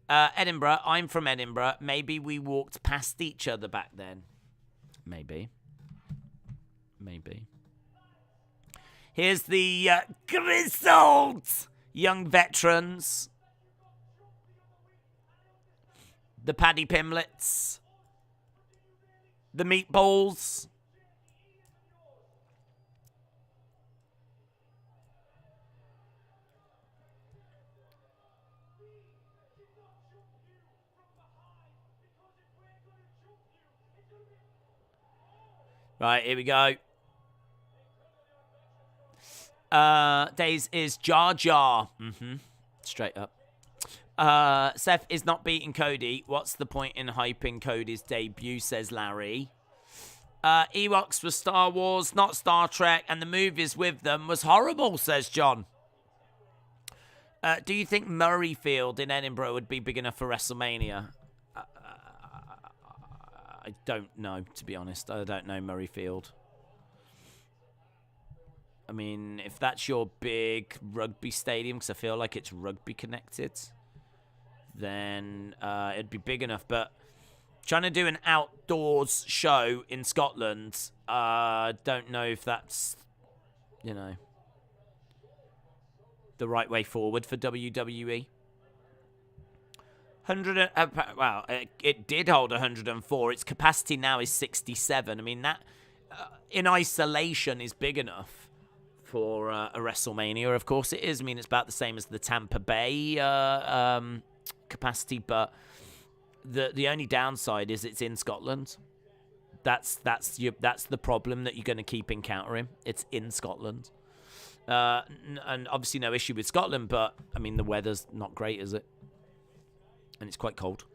Edinburgh. I'm from Edinburgh. Maybe we walked past each other back then. Maybe. Here's the grizzled young veterans. The Paddy Pimlets. The Meatballs. Right, here we go. Days is Jar Jar. Straight up. Seth is not beating Cody. What's the point in hyping Cody's debut, says Larry. Ewoks was Star Wars, not Star Trek, and the movies with them was horrible, says John. Do you think Murrayfield in Edinburgh would be big enough for WrestleMania? I don't know, to be honest. I don't know Murrayfield. I mean, if that's your big rugby stadium, because I feel like it's rugby connected, then it'd be big enough. But trying to do an outdoors show in Scotland, don't know if that's, the right way forward for WWE. It did hold 104. Its capacity now is 67. I mean, that in isolation is big enough for a WrestleMania. Of course it is. I mean, it's about the same as the Tampa Bay capacity, but the only downside is it's in Scotland. That's the problem that you're going to keep encountering. It's in Scotland. And obviously no issue with Scotland, but, I mean, the weather's not great, is it? And it's quite cold.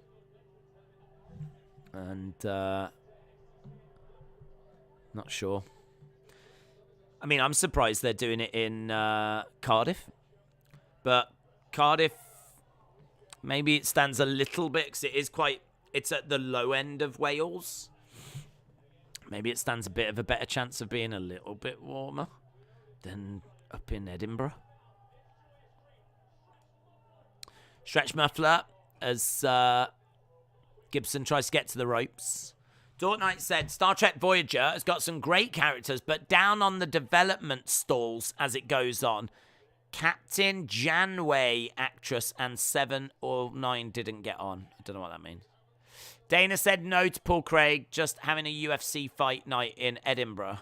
And, not sure. I mean, I'm surprised they're doing it in Cardiff. But Cardiff, maybe it stands a little bit because it's at the low end of Wales. Maybe it stands a bit of a better chance of being a little bit warmer than up in Edinburgh. Stretch muffler as Gibson tries to get to the ropes. Dortnight said, Star Trek Voyager has got some great characters, but down on the development stalls as it goes on. Captain Janeway actress and 7 or 9 didn't get on. I don't know what that means. Dana said no to Paul Craig, just having a UFC fight night in Edinburgh.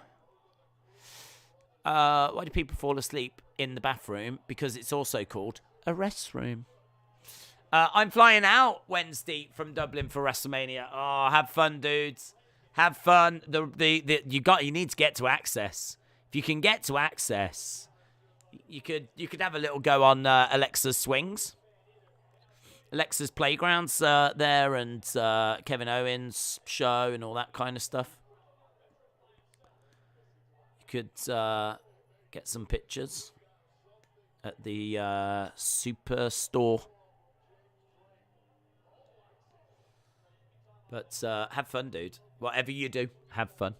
Why do people fall asleep in the bathroom? Because it's also called a restroom. I'm flying out Wednesday from Dublin for WrestleMania. Oh, have fun, dudes. Have fun. You need to get to Access. If you can get to Access, you could have a little go on Alexa's Swings. Alexa's Playgrounds there, and Kevin Owens' show and all that kind of stuff. You could get some pictures at the Superstore. But have fun, dude. Whatever you do, have fun.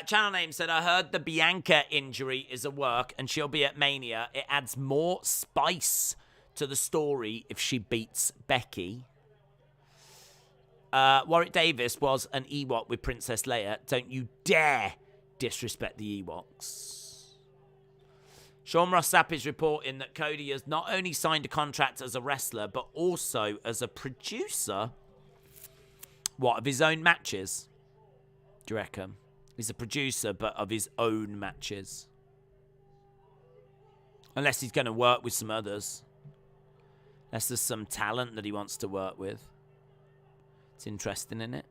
Channel Name said, I heard the Bianca injury is a work and she'll be at Mania. It adds more spice to the story if she beats Becky. Warwick Davis was an Ewok with Princess Leia. Don't you dare disrespect the Ewoks. Sean Ross Sapp is reporting that Cody has not only signed a contract as a wrestler, but also as a producer. What, of his own matches? Do you reckon? He's a producer, but of his own matches. Unless he's going to work with some others. Unless there's some talent that he wants to work with. It's interesting, isn't it?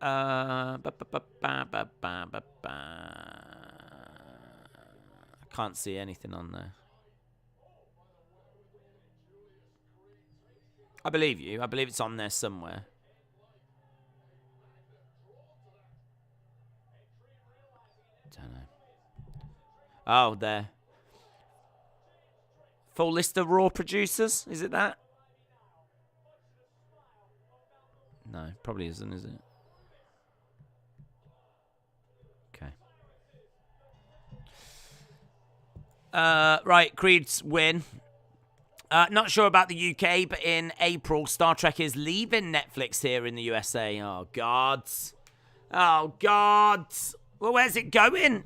I can't see anything on there. I believe you. I believe it's on there somewhere. Don't know. Oh, there. Full list of Raw producers? Is it that? No, probably isn't, is it? Okay. Right, Creed's win. Not sure about the UK, but in April, Star Trek is leaving Netflix here in the USA. Oh, God. Oh, God. Well, where's it going?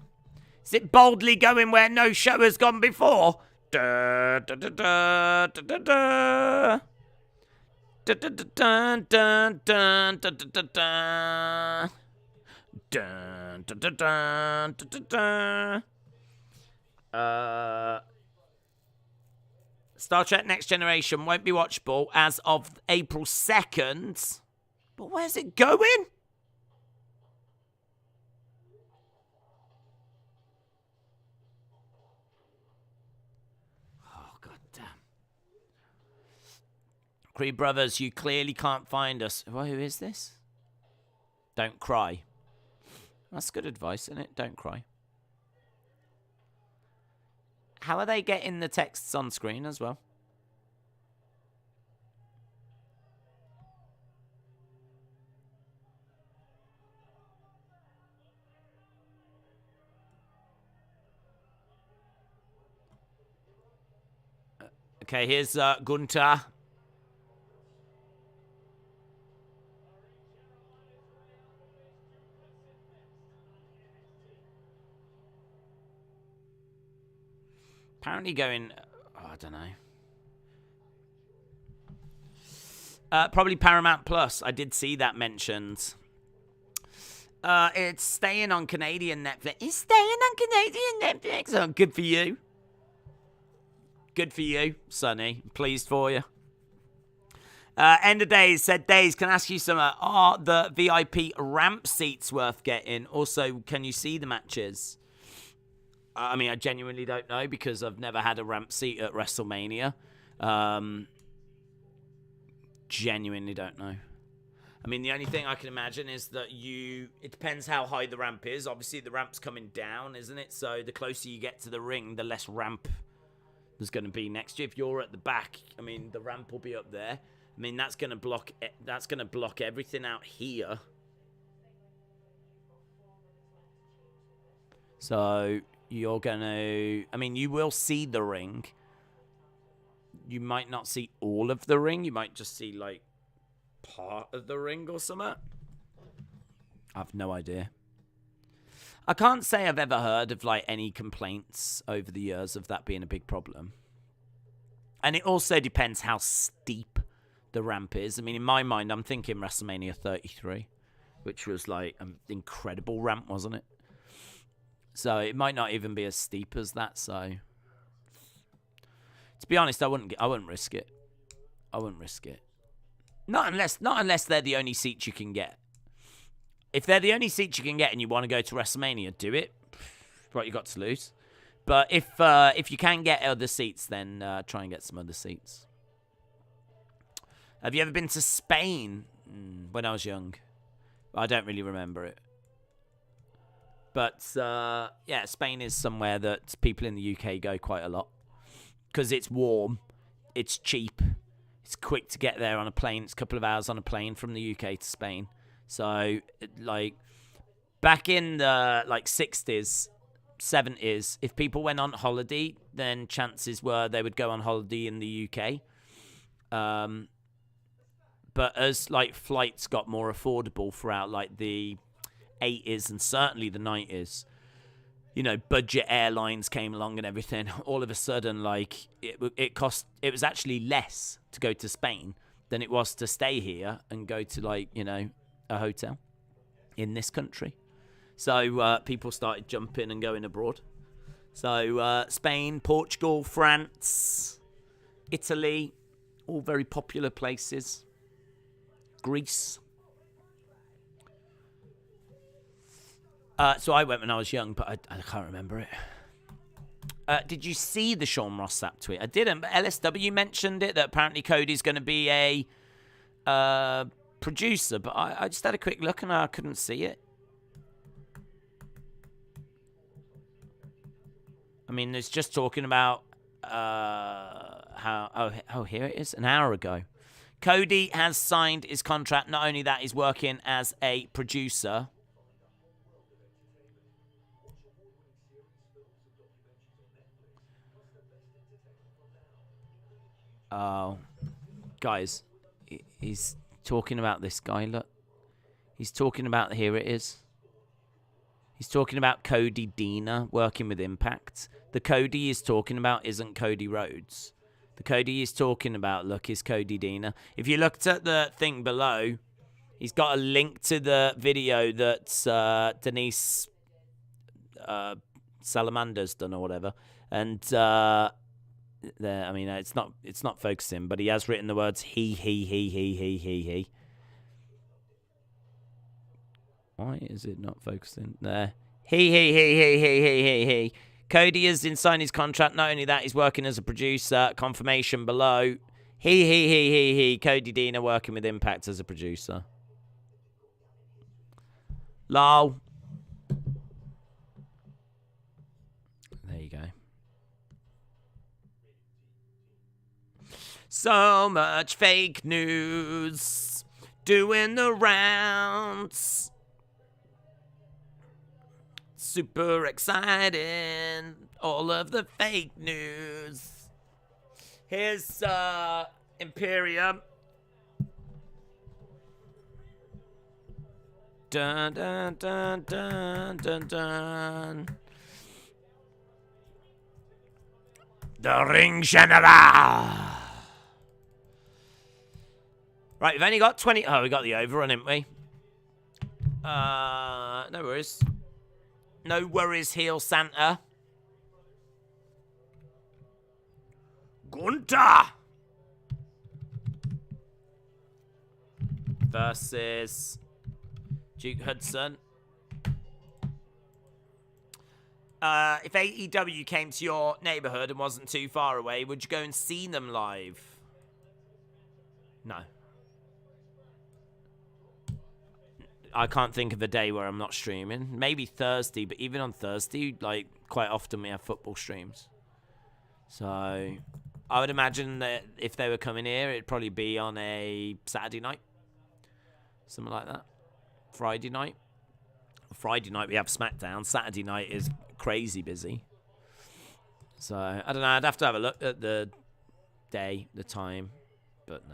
Is it boldly going where no show has gone before? Da, da, da, da, da, da, da. Da, da, da, da, da, da, da, da, da. Dun, dun, dun, dun, dun, dun, dun. Star Trek Next Generation won't be watchable as of April 2nd. But where's it going? Oh, God damn. Creed Brothers, you clearly can't find us. Well, who is this? Don't cry. That's good advice, isn't it? Don't cry. How are they getting the texts on screen as well? Okay, here's Gunter. Apparently going, I don't know. Probably Paramount Plus. I did see that mentioned. It's staying on Canadian Netflix. It's staying on Canadian Netflix. Oh, good for you. Good for you, Sonny. Pleased for you. End of Days said, Days, can I ask you something? Are the VIP ramp seats worth getting? Also, can you see the matches? I mean, I genuinely don't know because I've never had a ramp seat at WrestleMania. genuinely don't know. I mean, the only thing I can imagine is that it depends how high the ramp is. Obviously, the ramp's coming down, isn't it? So the closer you get to the ring, the less ramp there's going to be next to you. If you're at the back, I mean, the ramp will be up there. I mean, that's going to block everything out here. So you're going to, I mean, you will see the ring. You might not see all of the ring. You might just see, like, part of the ring or something. I've no idea. I can't say I've ever heard of, like, any complaints over the years of that being a big problem. And it also depends how steep the ramp is. I mean, in my mind, I'm thinking WrestleMania 33, which was, like, an incredible ramp, wasn't it? So it might not even be as steep as that, so... To be honest, I wouldn't risk it. I wouldn't risk it. Not unless they're the only seats you can get. If they're the only seats you can get and you want to go to WrestleMania, do it. What you got to lose. But if you can get other seats, then try and get some other seats. Have you ever been to Spain? When I was young. I don't really remember it. But yeah, Spain is somewhere that people in the UK go quite a lot. Because it's warm, it's cheap, it's quick to get there on a plane. It's a couple of hours on a plane from the UK to Spain. So, like, back in the, like, 60s, 70s, if people went on holiday, then chances were they would go on holiday in the UK. But as, like, flights got more affordable throughout, like, the 80s and certainly the 90s, you know, budget airlines came along and everything. All of a sudden, like, it was actually less to go to Spain than it was to stay here and go to, like, you know, a hotel in this country. So people started jumping and going abroad. So Spain, Portugal, France, Italy, all very popular places. Greece. So I went when I was young, but I can't remember it. Did you see the Sean Ross Sapp tweet? I didn't, but LSW mentioned it, that apparently Cody's going to be a producer, but I just had a quick look and I couldn't see it. I mean, it's just talking about how... Oh, here it is, an hour ago. Cody has signed his contract. Not only that, he's working as a producer... Oh, guys, he's talking about this guy, look. He's talking about, here it is. He's talking about Cody Deaner working with Impact. The Cody he's talking about isn't Cody Rhodes. The Cody he's talking about, look, is Cody Deaner. If you looked at the thing below, he's got a link to the video that Denise Salamander's done or whatever. And... there, I mean, it's not focusing, but he has written the words he. Why is it not focusing? There. He. Cody has signed his contract. Not only that, he's working as a producer. Confirmation below. He. Cody Deaner working with Impact as a producer. Lol. There you go. So much fake news doing the rounds. Super exciting. All of the fake news. Here's Imperium. Dun dun dun dun dun dun. The Ring General. Right, we've only got 20... Oh, we got the overrun, haven't we? No worries. No worries, heel Santa. Gunter! Versus Duke Hudson. If AEW came to your neighborhood and wasn't too far away, would you go and see them live? No. I can't think of a day where I'm not streaming. Maybe Thursday, but even on Thursday, like, quite often we have football streams. So I would imagine that if they were coming here, it'd probably be on a Saturday night. Something like that. Friday night. Friday night we have SmackDown. Saturday night is crazy busy. So, I don't know. I'd have to have a look at the day, the time. But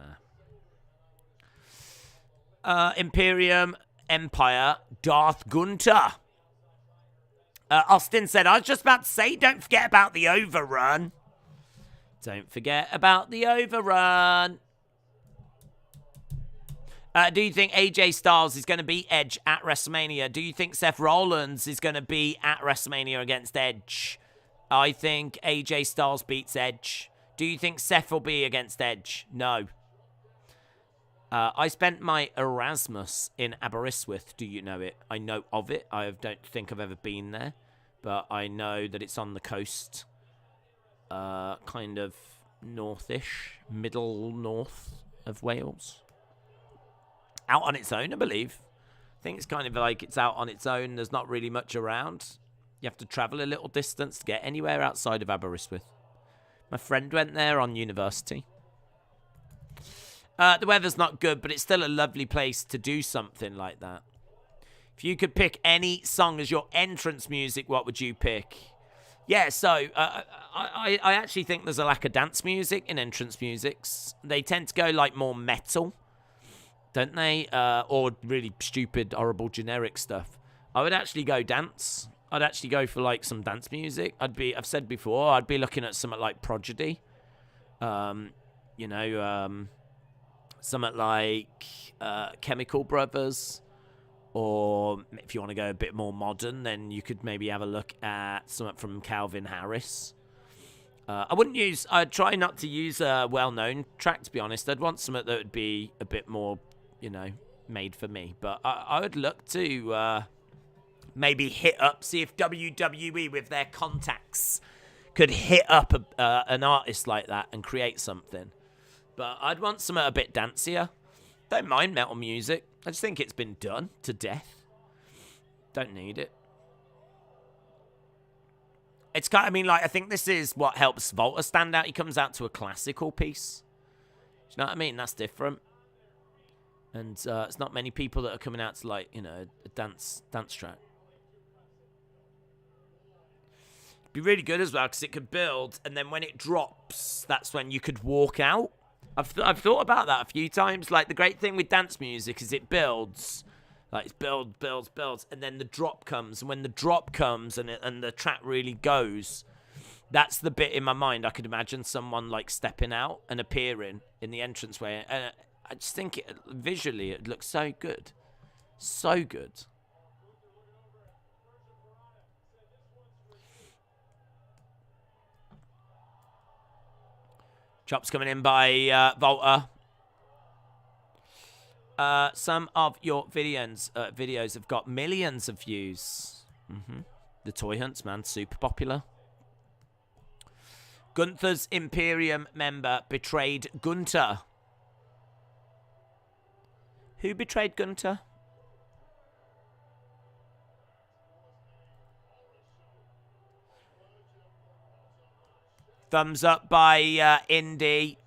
nah. Imperium, Empire, Darth Gunter. Austin said, I was just about to say, don't forget about the overrun. Don't forget about the overrun. Do you think AJ Styles is going to beat Edge at WrestleMania? Do you think Seth Rollins is going to be at WrestleMania against Edge? I think AJ Styles beats Edge. Do you think Seth will be against Edge? No. I spent my Erasmus in Aberystwyth. Do you know it? I know of it. I don't think I've ever been there. But I know that it's on the coast. Kind of northish. Middle north of Wales. Out on its own, I believe. I think it's kind of like it's out on its own. There's not really much around. You have to travel a little distance to get anywhere outside of Aberystwyth. My friend went there on university. The weather's not good, but it's still a lovely place to do something like that. If you could pick any song as your entrance music, what would you pick? Yeah, so I actually think there's a lack of dance music in entrance musics. They tend to go like more metal, don't they? Or really stupid, horrible, generic stuff. I would actually go dance. I'd actually go for like some dance music. I've said before, I'd be looking at something like Prodigy. You know, something like Chemical Brothers. Or if you want to go a bit more modern, then you could maybe have a look at something from Calvin Harris. I'd try not to use a well-known track, to be honest. I'd want something that would be a bit more, you know, made for me. But I would look to maybe hit up, see if WWE with their contacts could hit up an artist like that and create something. But I'd want something a bit dancier. Don't mind metal music. I just think it's been done to death. Don't need it. It's kind of, I mean, like, I think this is what helps Volta stand out. He comes out to a classical piece. Do you know what I mean? That's different. And it's not many people that are coming out to, like, you know, a dance track. It'd be really good as well because it could build, and then when it drops, that's when you could walk out. I've thought about that a few times. Like, the great thing with dance music is it builds. Like, it builds, and then the drop comes. And when the drop comes and the track really goes, that's the bit in my mind. I could imagine someone, like, stepping out and appearing in the entranceway. And I just think visually it looks so good. So good. Chops coming in by Volta. Some of your videos have got millions of views. The toy hunts, man, super popular. Gunther's Imperium member betrayed Gunter. Who betrayed Gunter? Thumbs up by Indi.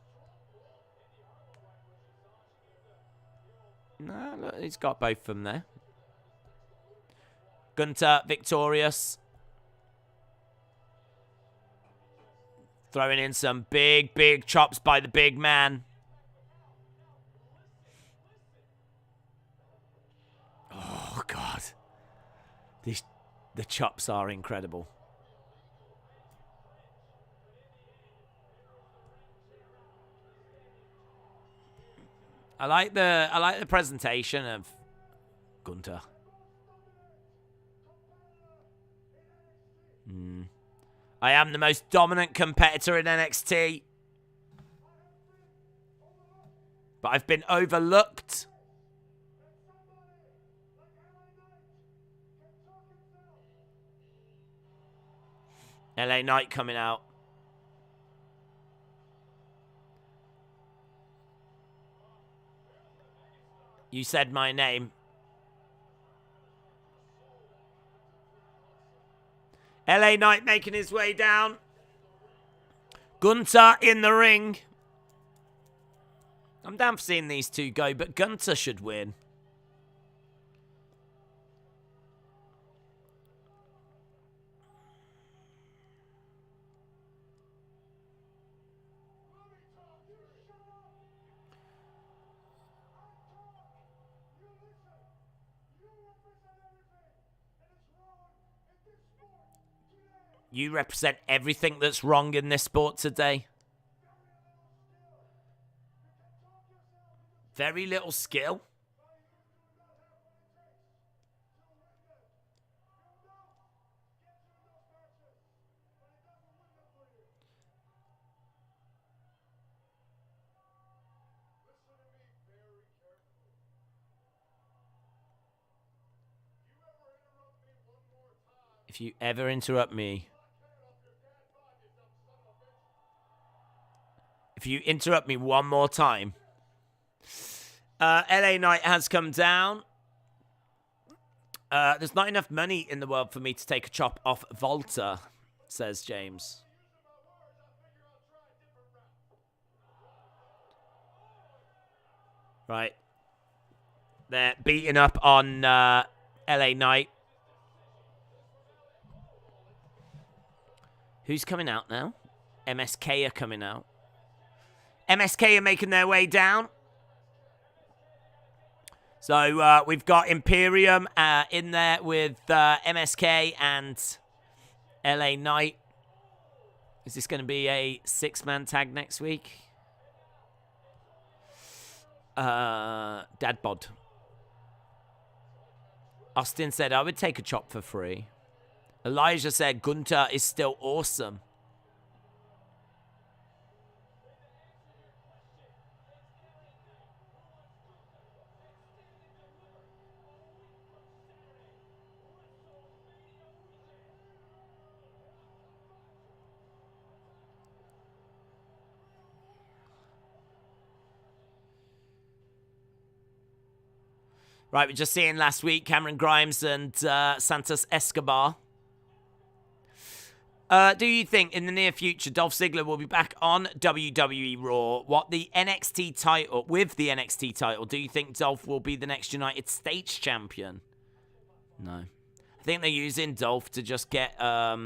No, look, he's got both of them there. Gunter victorious. Throwing in some big chops by the big man. Oh, God. The chops are incredible. I like the presentation of Gunter. I am the most dominant competitor in NXT. But I've been overlooked. LA Knight coming out. You said my name. LA Knight making his way down. Gunther in the ring. I'm down for seeing these two go, but Gunther should win. You represent everything that's wrong in this sport today. Very little skill. If you ever interrupt me... If you interrupt me one more time... LA Knight has come down. There's not enough money in the world for me to take a chop off Volta, says James. Right. They're beating up on LA Knight. Who's coming out now? MSK are coming out. MSK are making their way down. So we've got Imperium in there with MSK and LA Knight. Is this going to be a 6-man tag next week? Dad bod. Austin said, I would take a chop for free. Elijah said, Gunther is still awesome. Right, we're just seeing last week Cameron Grimes and Santos Escobar. Do you think in the near future Dolph Ziggler will be back on WWE Raw? With the NXT title, do you think Dolph will be the next United States champion? No. I think they're using Dolph to just get a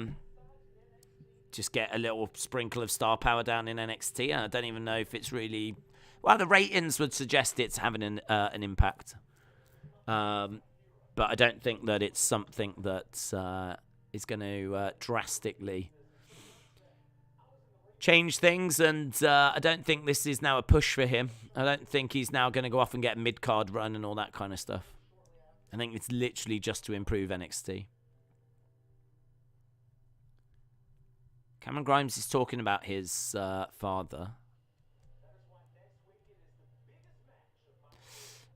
little sprinkle of star power down in NXT. I don't even know if it's really... Well, the ratings would suggest it's having an impact. But I don't think that it's something that is going to drastically change things. And I don't think this is now a push for him. I don't think he's now going to go off and get a mid-card run and all that kind of stuff. I think it's literally just to improve NXT. Cameron Grimes is talking about his father.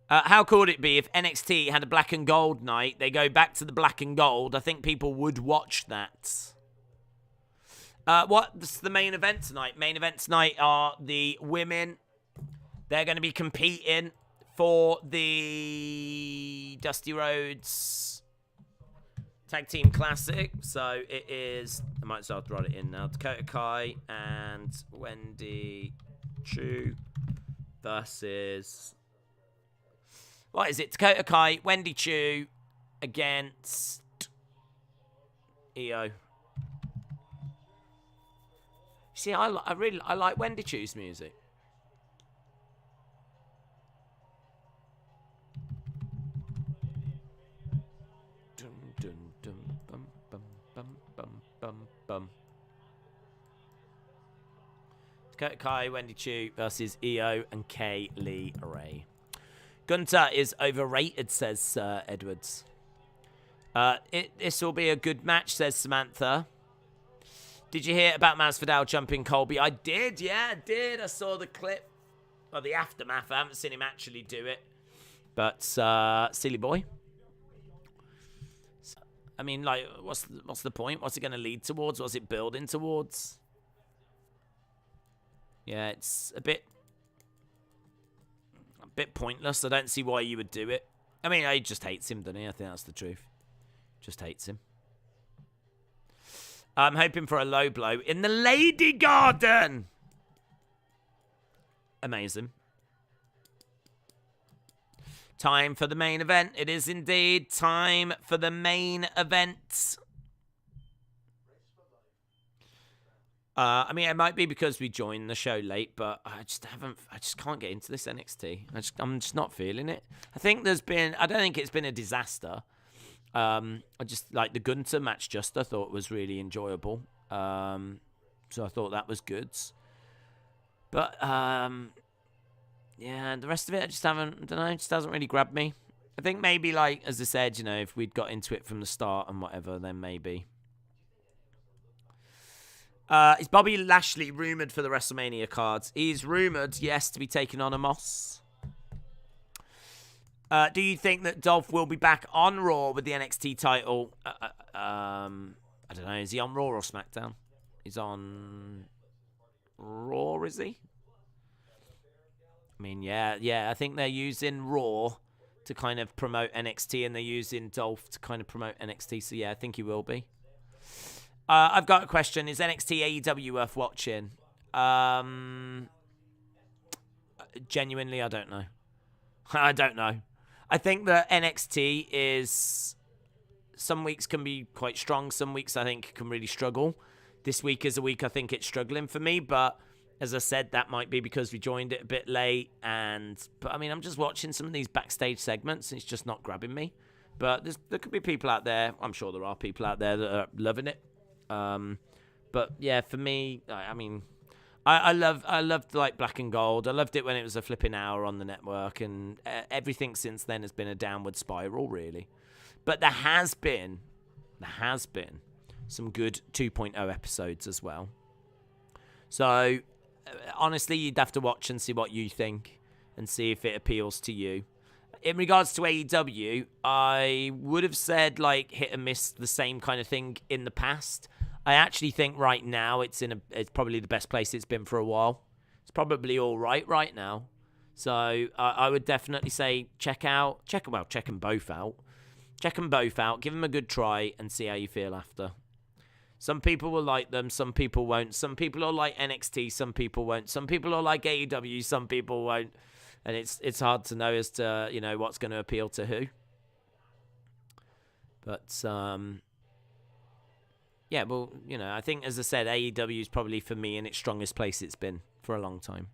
How cool would it be if NXT had a black and gold night? They go back to the black and gold. I think people would watch that. What's the main event tonight? Main event tonight are the women. They're going to be competing for the Dusty Rhodes Tag Team Classic. So it is, I might start to write it in now, Dakota Kai and Wendy Chu versus... What is it? Dakota Kai, Wendy Chu against EO. See, I like Wendy Chu's music. Dun, dun, dun, bum, bum, bum, bum, bum, bum. Dakota Kai, Wendy Chu versus EO and Kaylee Ray. Gunther is overrated, says Edwards. This will be a good match, says Samantha. Did you hear about Masvidal jumping Colby? I did, yeah, I did. I saw the clip. Well, the aftermath. I haven't seen him actually do it. But, silly boy. I mean, like, what's the point? What's it going to lead towards? What's it building towards? Yeah, it's a bit pointless. I don't see why you would do it. I mean, he just hates him, doesn't he? I think that's the truth. Just hates him. I'm hoping for a low blow in the Lady Garden. Amazing. Time for the main event. It is indeed time for the main event. I mean, it might be because we joined the show late, but I just can't get into this NXT. I'm just not feeling it. I don't think it's been a disaster. I just, like, the Gunther match I thought was really enjoyable. So I thought that was good. But, yeah, the rest of it, I don't know, it just hasn't really grabbed me. I think maybe, like, as I said, if we'd got into it from the start and whatever, then maybe. Is Bobby Lashley rumoured for the WrestleMania cards? He's rumoured, yes, to be taking on Amos. Do you think that Dolph will be back on Raw with the NXT title? I don't know. Is he on Raw or SmackDown? He's on Raw, is he? I mean, yeah. I think they're using Raw to kind of promote NXT, and they're using Dolph to kind of promote NXT. So, yeah, I think he will be. I've got a question. Is NXT AEW worth watching? Genuinely, I don't know. I don't know. I think that NXT is... Some weeks can be quite strong. Some weeks, I think, can really struggle. This week is a week I think it's struggling for me. But, as I said, that might be because we joined it a bit late. But, I mean, I'm just watching some of these backstage segments. And it's just not grabbing me. But there could be people out there. I'm sure there are people out there that are loving it. But yeah, for me, I mean, I loved like Black and Gold. I loved it when it was a flipping hour on the network, and everything since then has been a downward spiral, really. But there has been some good 2.0 episodes as well. So honestly, you'd have to watch and see what you think, and see if it appeals to you. In regards to AEW, I would have said like hit and miss, the same kind of thing in the past. I actually think right now it's probably the best place it's been for a while. It's probably all right now. So I would definitely say check them both out. Check them both out. Give them a good try and see how you feel after. Some people will like them. Some people won't. Some people will like NXT. Some people won't. Some people will like AEW. Some people won't. And it's hard to know as to, what's going to appeal to who. But, yeah, well, I think, as I said, AEW is probably, for me, in its strongest place it's been for a long time.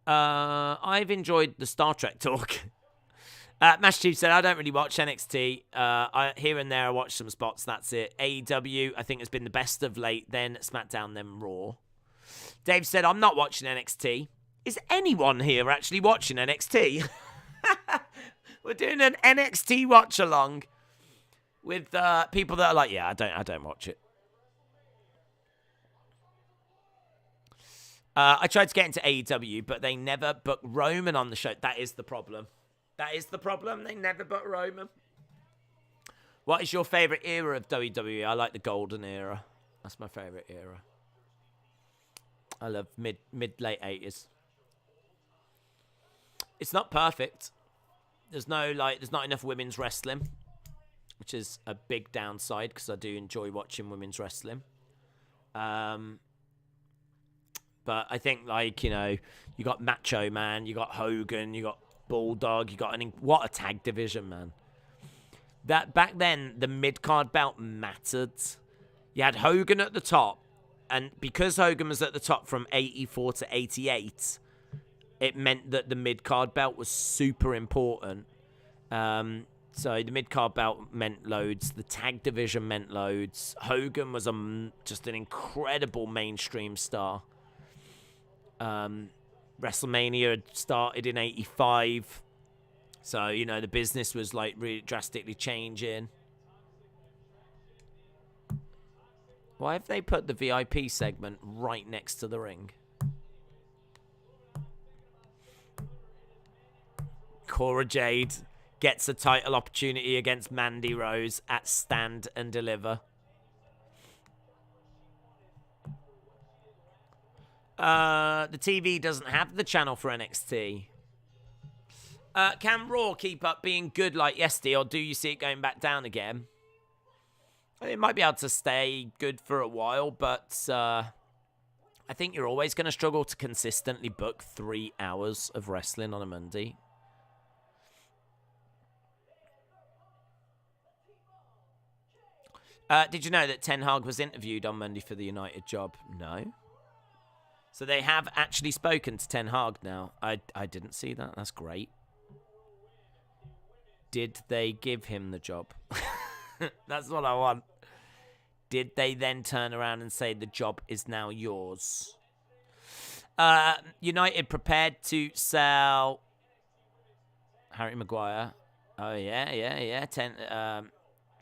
I've enjoyed the Star Trek talk. Mash Chief said, I don't really watch NXT. Here and there I watch some spots, that's it. AEW, I think, has been the best of late, then SmackDown, then Raw. Dave said, I'm not watching NXT. Is anyone here actually watching NXT? We're doing an NXT watch along with people that are like, yeah, I don't watch it. I tried to get into AEW, but they never booked Roman on the show. That is the problem. They never booked Roman. What is your favorite era of WWE? I like the golden era. That's my favorite era. I love mid-late 80s. It's not perfect. There's not enough women's wrestling, which is a big downside because I do enjoy watching women's wrestling. But I think, you got Macho Man, you got Hogan, you got Bulldog, what a tag division, man. That back then, the mid-card belt mattered. You had Hogan at the top, and because Hogan was at the top from 84 to 88, it meant that the mid-card belt was super important. So the mid-card belt meant loads. The tag division meant loads. Hogan was just an incredible mainstream star. WrestleMania had started in 85. So, the business was, really drastically changing. Why have they put the VIP segment right next to the ring? Cora Jade gets a title opportunity against Mandy Rose at Stand and Deliver. The TV doesn't have the channel for NXT. Can Raw keep up being good like yesterday, or do you see it going back down again? It might be able to stay good for a while, but I think you're always going to struggle to consistently book 3 hours of wrestling on a Monday. Did you know that Ten Hag was interviewed on Monday for the United job? No. So they have actually spoken to Ten Hag now. I didn't see that. That's great. Did they give him the job? That's what I want. Did they then turn around and say the job is now yours? United prepared to sell Harry Maguire. Oh, yeah.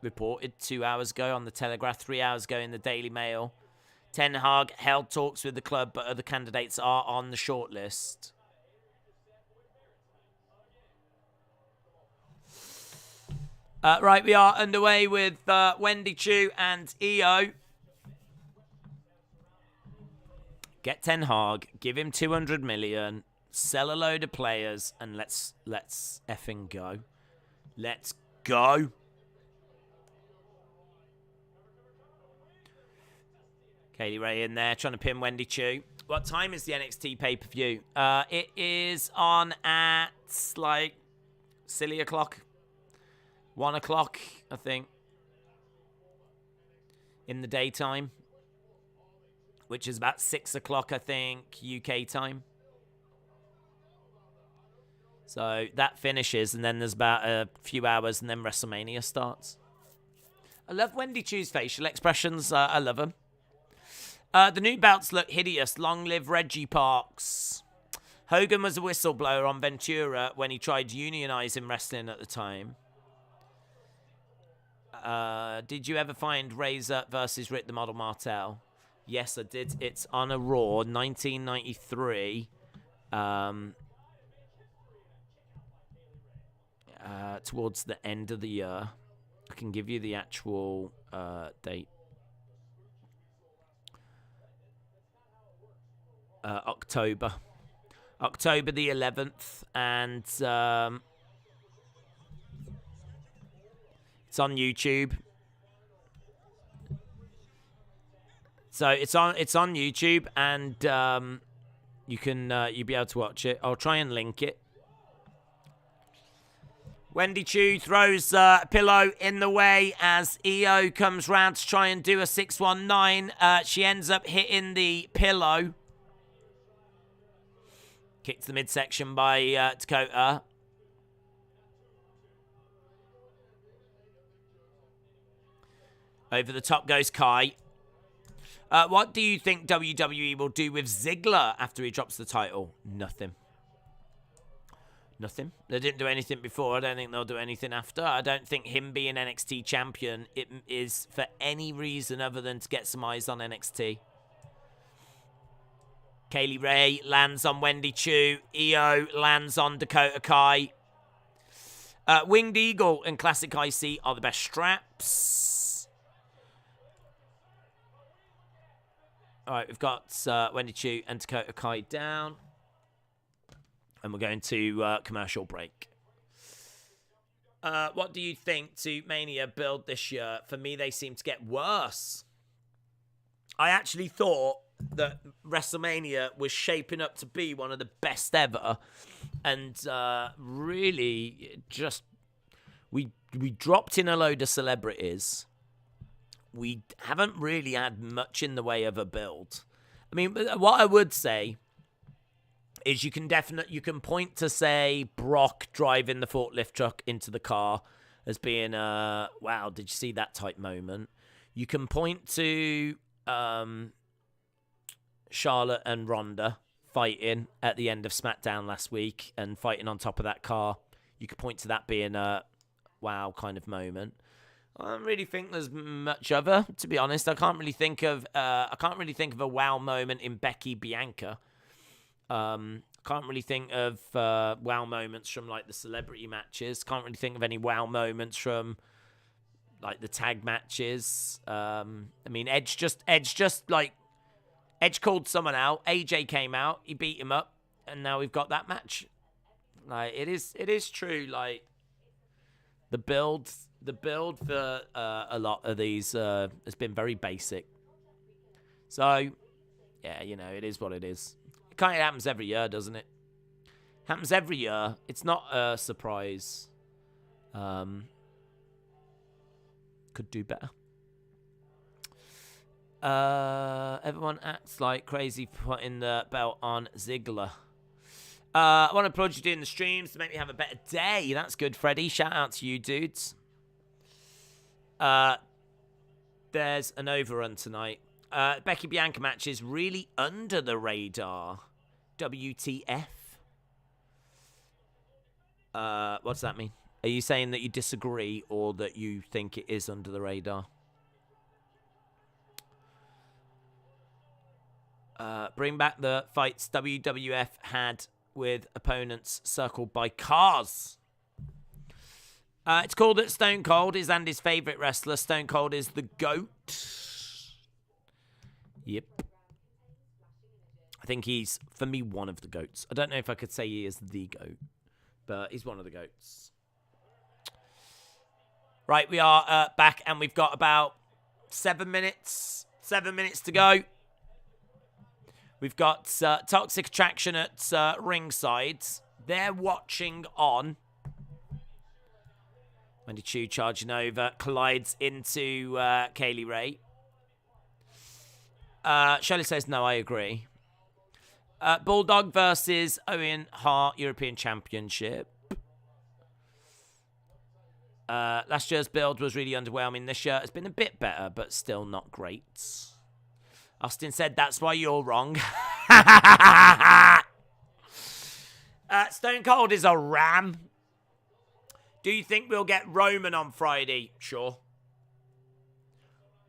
Reported 2 hours ago on the Telegraph, 3 hours ago in the Daily Mail. Ten Hag held talks with the club, but other candidates are on the shortlist. Right, we are underway with Wendy Chu and EO. Get Ten Hag, give him 200 million, sell a load of players, and let's effing go. Let's go. Kaylee Ray in there trying to pin Wendy Chu. What time is the NXT pay-per-view? It is on at like silly o'clock. 1 o'clock, I think. In the daytime. Which is about 6 o'clock, I think, UK time. So that finishes, and then there's about a few hours, and then WrestleMania starts. I love Wendy Chu's facial expressions. I love them. The new belts look hideous. Long live Reggie Parks. Hogan was a whistleblower on Ventura when he tried unionizing wrestling at the time. Did you ever find Razor versus Rick the Model Martel? Yes, I did. It's on a Raw, 1993. Towards the end of the year. I can give you the actual date. October the 11th, and it's on YouTube. So it's on YouTube, and you'll be able to watch it. I'll try and link it. Wendy Chu throws a pillow in the way as EO comes round to try and do a 619. She ends up hitting the pillow. Kicked to the midsection by Dakota. Over the top goes Kai. What do you think WWE will do with Ziggler after he drops the title? Nothing. Nothing. They didn't do anything before. I don't think they'll do anything after. I don't think him being NXT champion it is for any reason other than to get some eyes on NXT. Kaylee Ray lands on Wendy Chu. EO lands on Dakota Kai. Winged Eagle and Classic IC are the best straps. All right, we've got Wendy Chu and Dakota Kai down. And we're going to commercial break. What do you think to Mania build this year? For me, they seem to get worse. I actually thought that WrestleMania was shaping up to be one of the best ever, and really just we dropped in a load of celebrities. We haven't really had much in the way of a build. I mean, what I would say is you can point to, say, Brock driving the forklift truck into the car as being a wow, did you see that type moment? You can point to Charlotte and Ronda fighting at the end of SmackDown last week and fighting on top of that car. You could point to that being a wow kind of moment. I don't really think there's much other, to be honest. I can't really think of a wow moment in Becky Bianca. Can't really think of wow moments from like the celebrity matches. Can't really think of any wow moments from like the tag matches. I mean, Edge called someone out. AJ came out. He beat him up, and now we've got that match. Like it is true. Like The build for a lot of these has been very basic. So, yeah, you know, it is what it is. It kind of happens every year, doesn't it? Happens every year. It's not a surprise. Could do better. Everyone acts like crazy for putting the belt on Ziggler. I want to applaud you doing the streams to make me have a better day. That's good, Freddie. Shout out to you, dudes. There's an overrun tonight. Becky Bianca match is really under the radar. WTF? What does that mean? Are you saying that you disagree or that you think it is under the radar? Bring back the fights WWF had with opponents circled by cars. It's called that Stone Cold is Andy's favourite wrestler. Stone Cold is the GOAT. Yep. I think he's, for me, one of the GOATs. I don't know if I could say he is the GOAT, but he's one of the GOATs. Right, we are back, and we've got about 7 minutes. 7 minutes to go. We've got Toxic Attraction at ringside. They're watching on. Wendy Chu charging over. Collides into Kaylee Ray. Shirley says, no, I agree. Bulldog versus Owen Hart European Championship. Last year's build was really underwhelming. This year has been a bit better, but still not great. Austin said, that's why you're wrong. Stone Cold is a ram. Do you think we'll get Roman on Friday? Sure.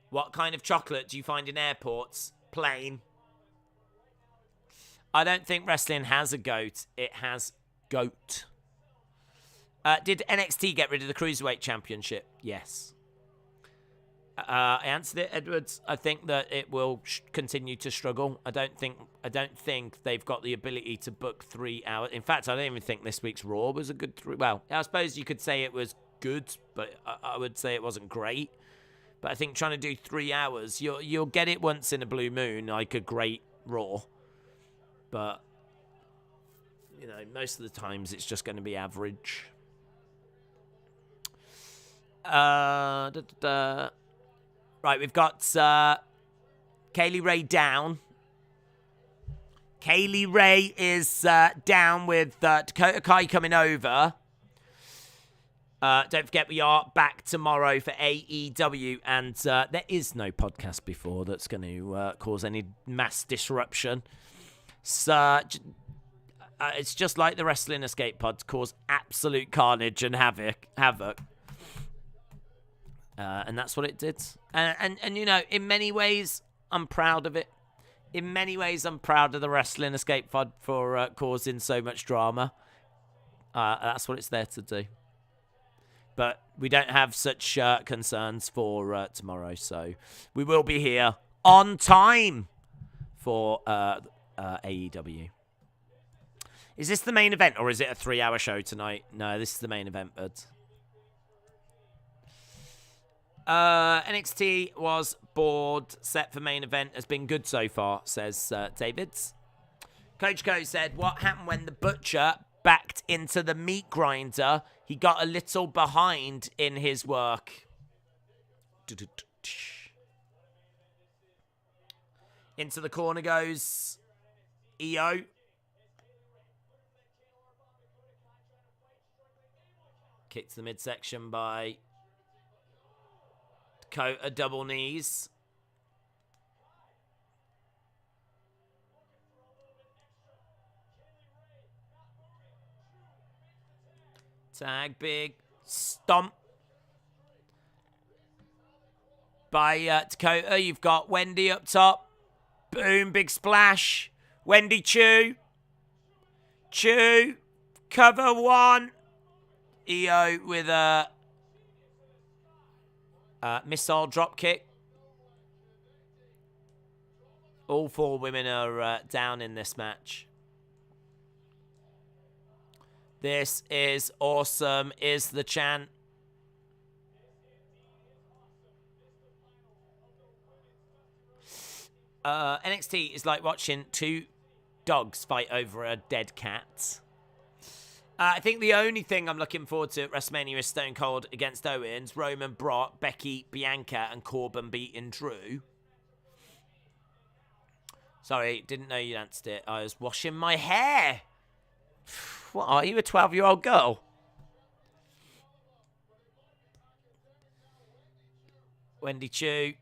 What kind of chocolate do you find in airports? Plain. I don't think wrestling has a GOAT. It has GOAT. Did NXT get rid of the Cruiserweight Championship? Yes. I answered it, Edwards. I think that it will continue to struggle. I don't think they've got the ability to book 3 hours. In fact, I don't even think this week's Raw was a good well, I suppose you could say it was good, but I would say it wasn't great. But I think trying to do 3 hours, you'll get it once in a blue moon, like a great Raw. But you know, most of the times it's just going to be average. Right, we've got Kaylee Ray down. Kaylee Ray is down with Dakota Kai coming over. Don't forget, we are back tomorrow for AEW, and there is no podcast before that's going to cause any mass disruption. So it's just like the Wrestling Escape pods cause absolute carnage and havoc. And that's what it did. And you know, in many ways, I'm proud of it. In many ways, I'm proud of the Wrestling Escape pod for causing so much drama. That's what it's there to do. But we don't have such concerns for tomorrow, so we will be here on time for AEW. Is this the main event, or is it a 3-hour show tonight? No, this is the main event, bud. NXT was bored. Set for main event has been good so far, says Davids. Coach Co said, what happened when the butcher backed into the meat grinder? He got a little behind in his work. Into the corner goes EO. Kick to the midsection by Dakota, double knees. Tag, big stomp by Dakota. You've got Wendy up top. Boom, big splash. Wendy Chu. Cover one. EO with a missile drop kick. All 4 women are down in this match. This is awesome, is the chant. NXT is like watching two dogs fight over a dead cat. I think the only thing I'm looking forward to at WrestleMania is Stone Cold against Owens, Roman, Brock, Becky, Bianca, and Corbin beating Drew. Sorry, didn't know you answered it. I was washing my hair. What are you, a 12-year-old girl? Wendy Chu.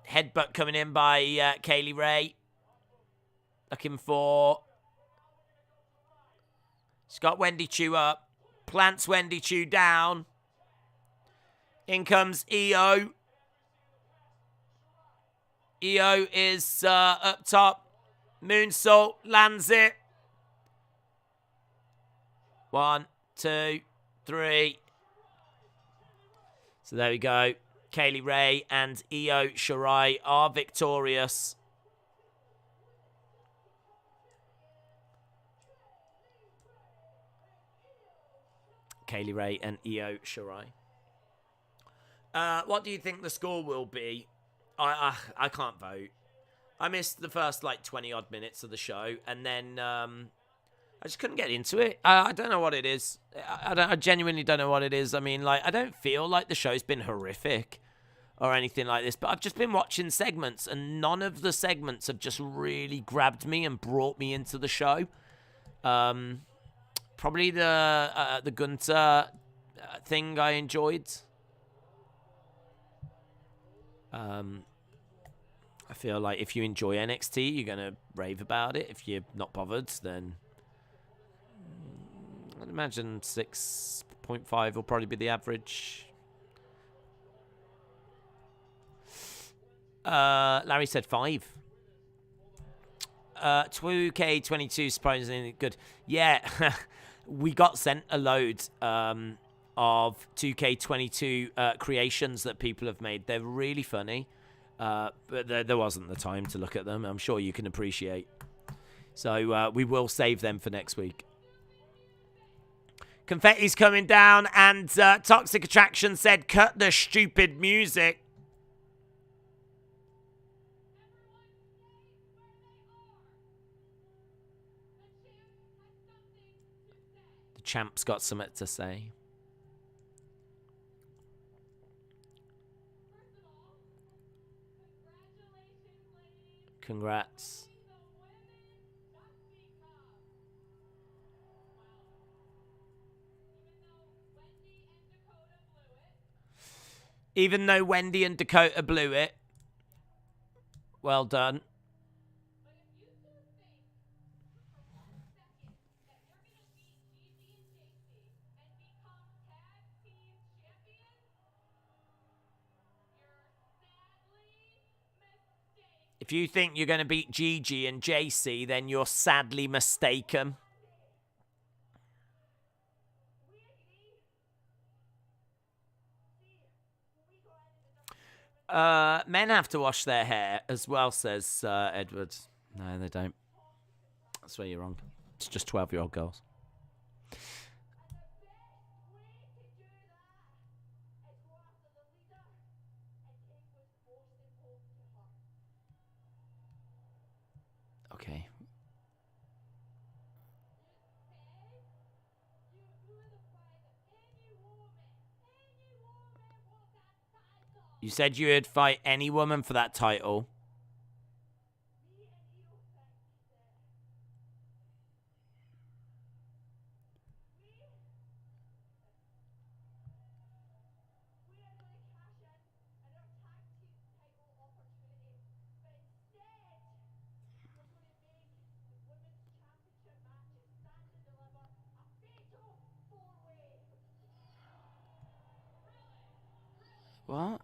Headbutt coming in by Kaylee Ray. Looking for... She's got Wendy Chu up. Plants Wendy Chu down. In comes EO. EO is up top. Moonsault lands it. 1, 2, 3. So there we go. Kaylee Ray and Io Shirai are victorious. Kaylee Ray and Io Shirai. What do you think the score will be? I can't vote. I missed the first, 20-odd minutes of the show, and then I just couldn't get into it. I don't know what it is. I genuinely don't know what it is. I mean, I don't feel like the show's been horrific or anything like this, but I've just been watching segments, and none of the segments have just really grabbed me and brought me into the show. Probably the Gunter thing I enjoyed. I feel like if you enjoy NXT, you're going to rave about it. If you're not bothered, then I'd imagine 6.5 will probably be the average. Larry said 5. 2K22 surprisingly good. Yeah, we got sent a load of 2K22 creations that people have made. They're really funny, but there wasn't the time to look at them. I'm sure you can appreciate. So we will save them for next week. Confetti's coming down, and Toxic Attraction said, "Cut the stupid music." The champ's got something to say. Congrats. Even though Wendy and Dakota blew it. Well done. If you think you're going to beat Gigi and Jacey, then you're sadly mistaken. Men have to wash their hair as well, says Edward. No, they don't. That's where you're wrong. It's just 12-year-old girls. Okay. You said you would fight any woman for that title. What?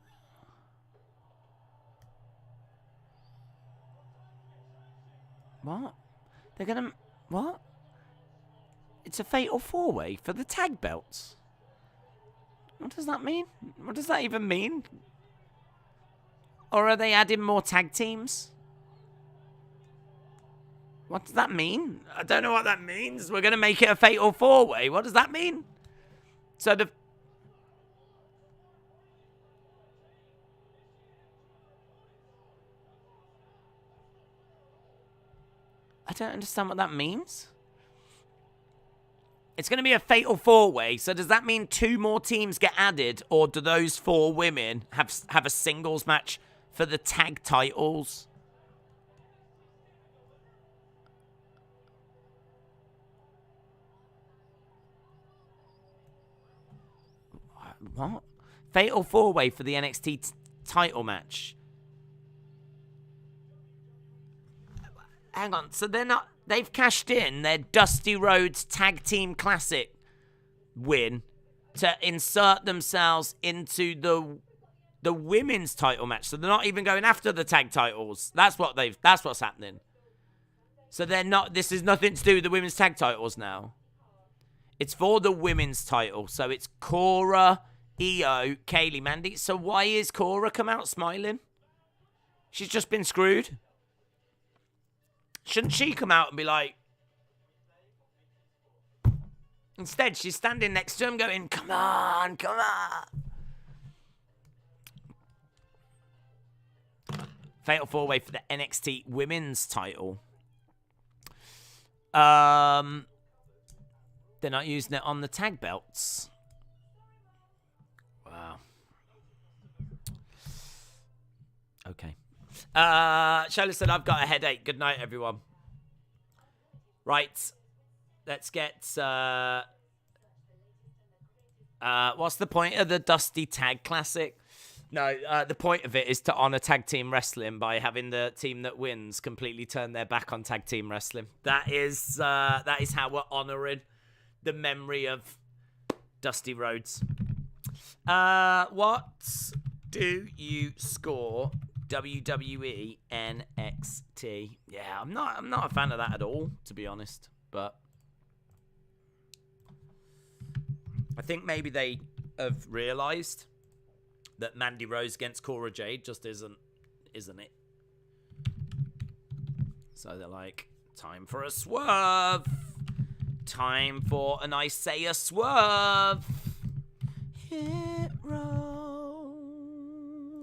What? They're gonna... What? It's a fatal 4-way for the tag belts. What does that mean? What does that even mean? Or are they adding more tag teams? What does that mean? I don't know what that means. We're gonna make it a fatal 4-way. What does that mean? So the... don't understand what that means. It's going to be a fatal 4-way, so does that mean 2 more teams get added, or do those 4 women have a singles match for the tag titles? What? Fatal 4-way for the NXT title match. Hang on, so they've cashed in their Dusty Rhodes Tag Team Classic win to insert themselves into the women's title match. So they're not even going after the tag titles. That's what's happening. So this is nothing to do with the women's tag titles now. It's for the women's title. So it's Cora, Io, Kaylee, Mandy. So why is Cora come out smiling? She's just been screwed. Shouldn't she come out and be like... Instead, she's standing next to him going, come on, come on. Fatal 4-way for the NXT women's title. They're not using it on the tag belts. Wow. Okay. Shola said, I've got a headache. Good night, everyone. Right. Let's get... what's the point of the Dusty Tag Classic? No, the point of it is to honor tag team wrestling by having the team that wins completely turn their back on tag team wrestling. That is how we're honoring the memory of Dusty Rhodes. What do you score WWE NXT? Yeah, I'm not a fan of that at all, to be honest. But I think maybe they have realised that Mandy Rose against Cora Jade just isn't it? So they're like, time for a swerve. Time for an Isaiah swerve. Hit row.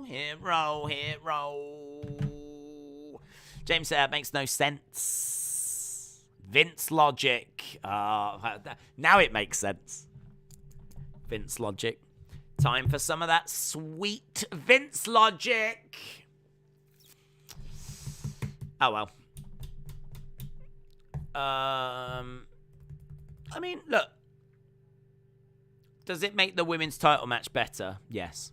Hit row, hit row. James said that makes no sense. Vince logic. Now it makes sense. Vince logic. Time for some of that sweet Vince logic. Oh, well. I mean, look. Does it make the women's title match better? Yes.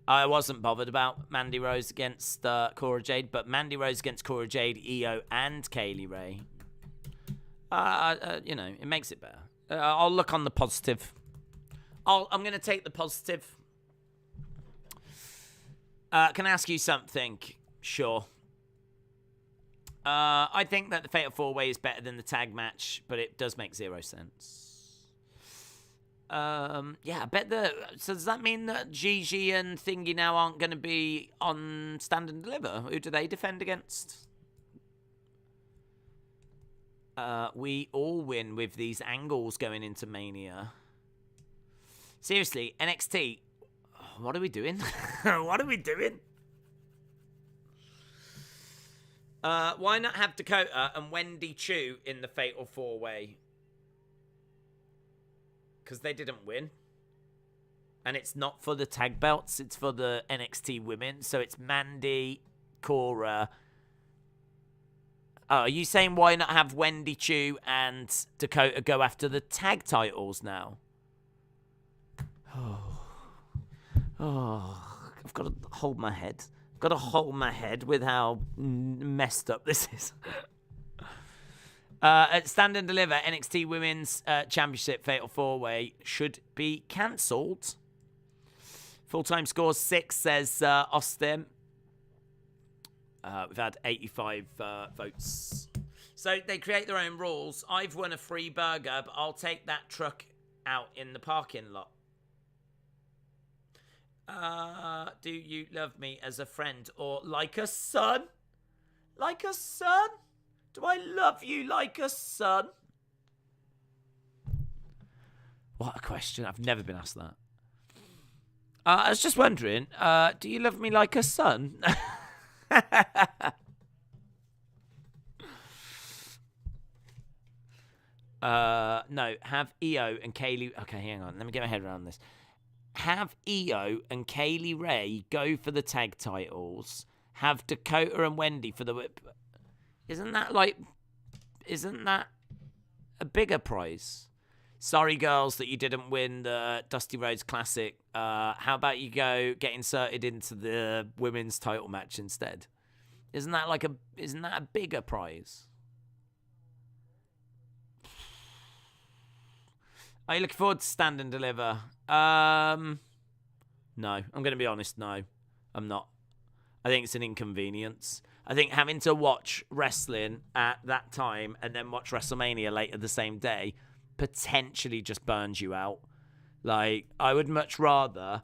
I wasn't bothered about Mandy Rose against Cora Jade, but Mandy Rose against Cora Jade, Io, and Kaylee Ray. It makes it better. I'll look on the positive. I'm going to take the positive. Can I ask you something? Sure. I think that the Fatal 4-Way is better than the tag match, but it does make 0 sense. Yeah, I bet so does that mean that Gigi and Thingy now aren't going to be on Stand and Deliver? Who do they defend against? We all win with these angles going into Mania. Seriously, NXT, what are we doing? What are we doing? Why not have Dakota and Wendy Chu in the Fatal 4-Way? Because they didn't win. And it's not for the tag belts, it's for the NXT women. So it's Mandy, Cora. Oh, are you saying why not have Wendy Chu and Dakota go after the tag titles now? Oh, I've got to hold my head. I've got to hold my head with how messed up this is. At Stand and Deliver, NXT Women's Championship Fatal 4-Way should be cancelled. Full-time scores 6, says Austin. We've had 85 votes. So they create their own rules. I've won a free burger, but I'll take that truck out in the parking lot. Do you love me as a friend or like a son? Like a son? Do I love you like a son? What a question. I've never been asked that. I was just wondering, do you love me like a son? No, have Io and Kaylee. Okay, hang on. Let me get my head around this. Have Io and Kaylee Ray go for the tag titles. Have Dakota and Wendy for the whip. Isn't that a bigger prize? Sorry, girls, that you didn't win the Dusty Rhodes Classic. How about you go get inserted into the women's title match instead? Isn't that a bigger prize? Are you looking forward to Stand and Deliver? No. I'm going to be honest, no. I'm not. I think it's an inconvenience. I think having to watch wrestling at that time and then watch WrestleMania later the same day potentially just burns you out. Like, I would much rather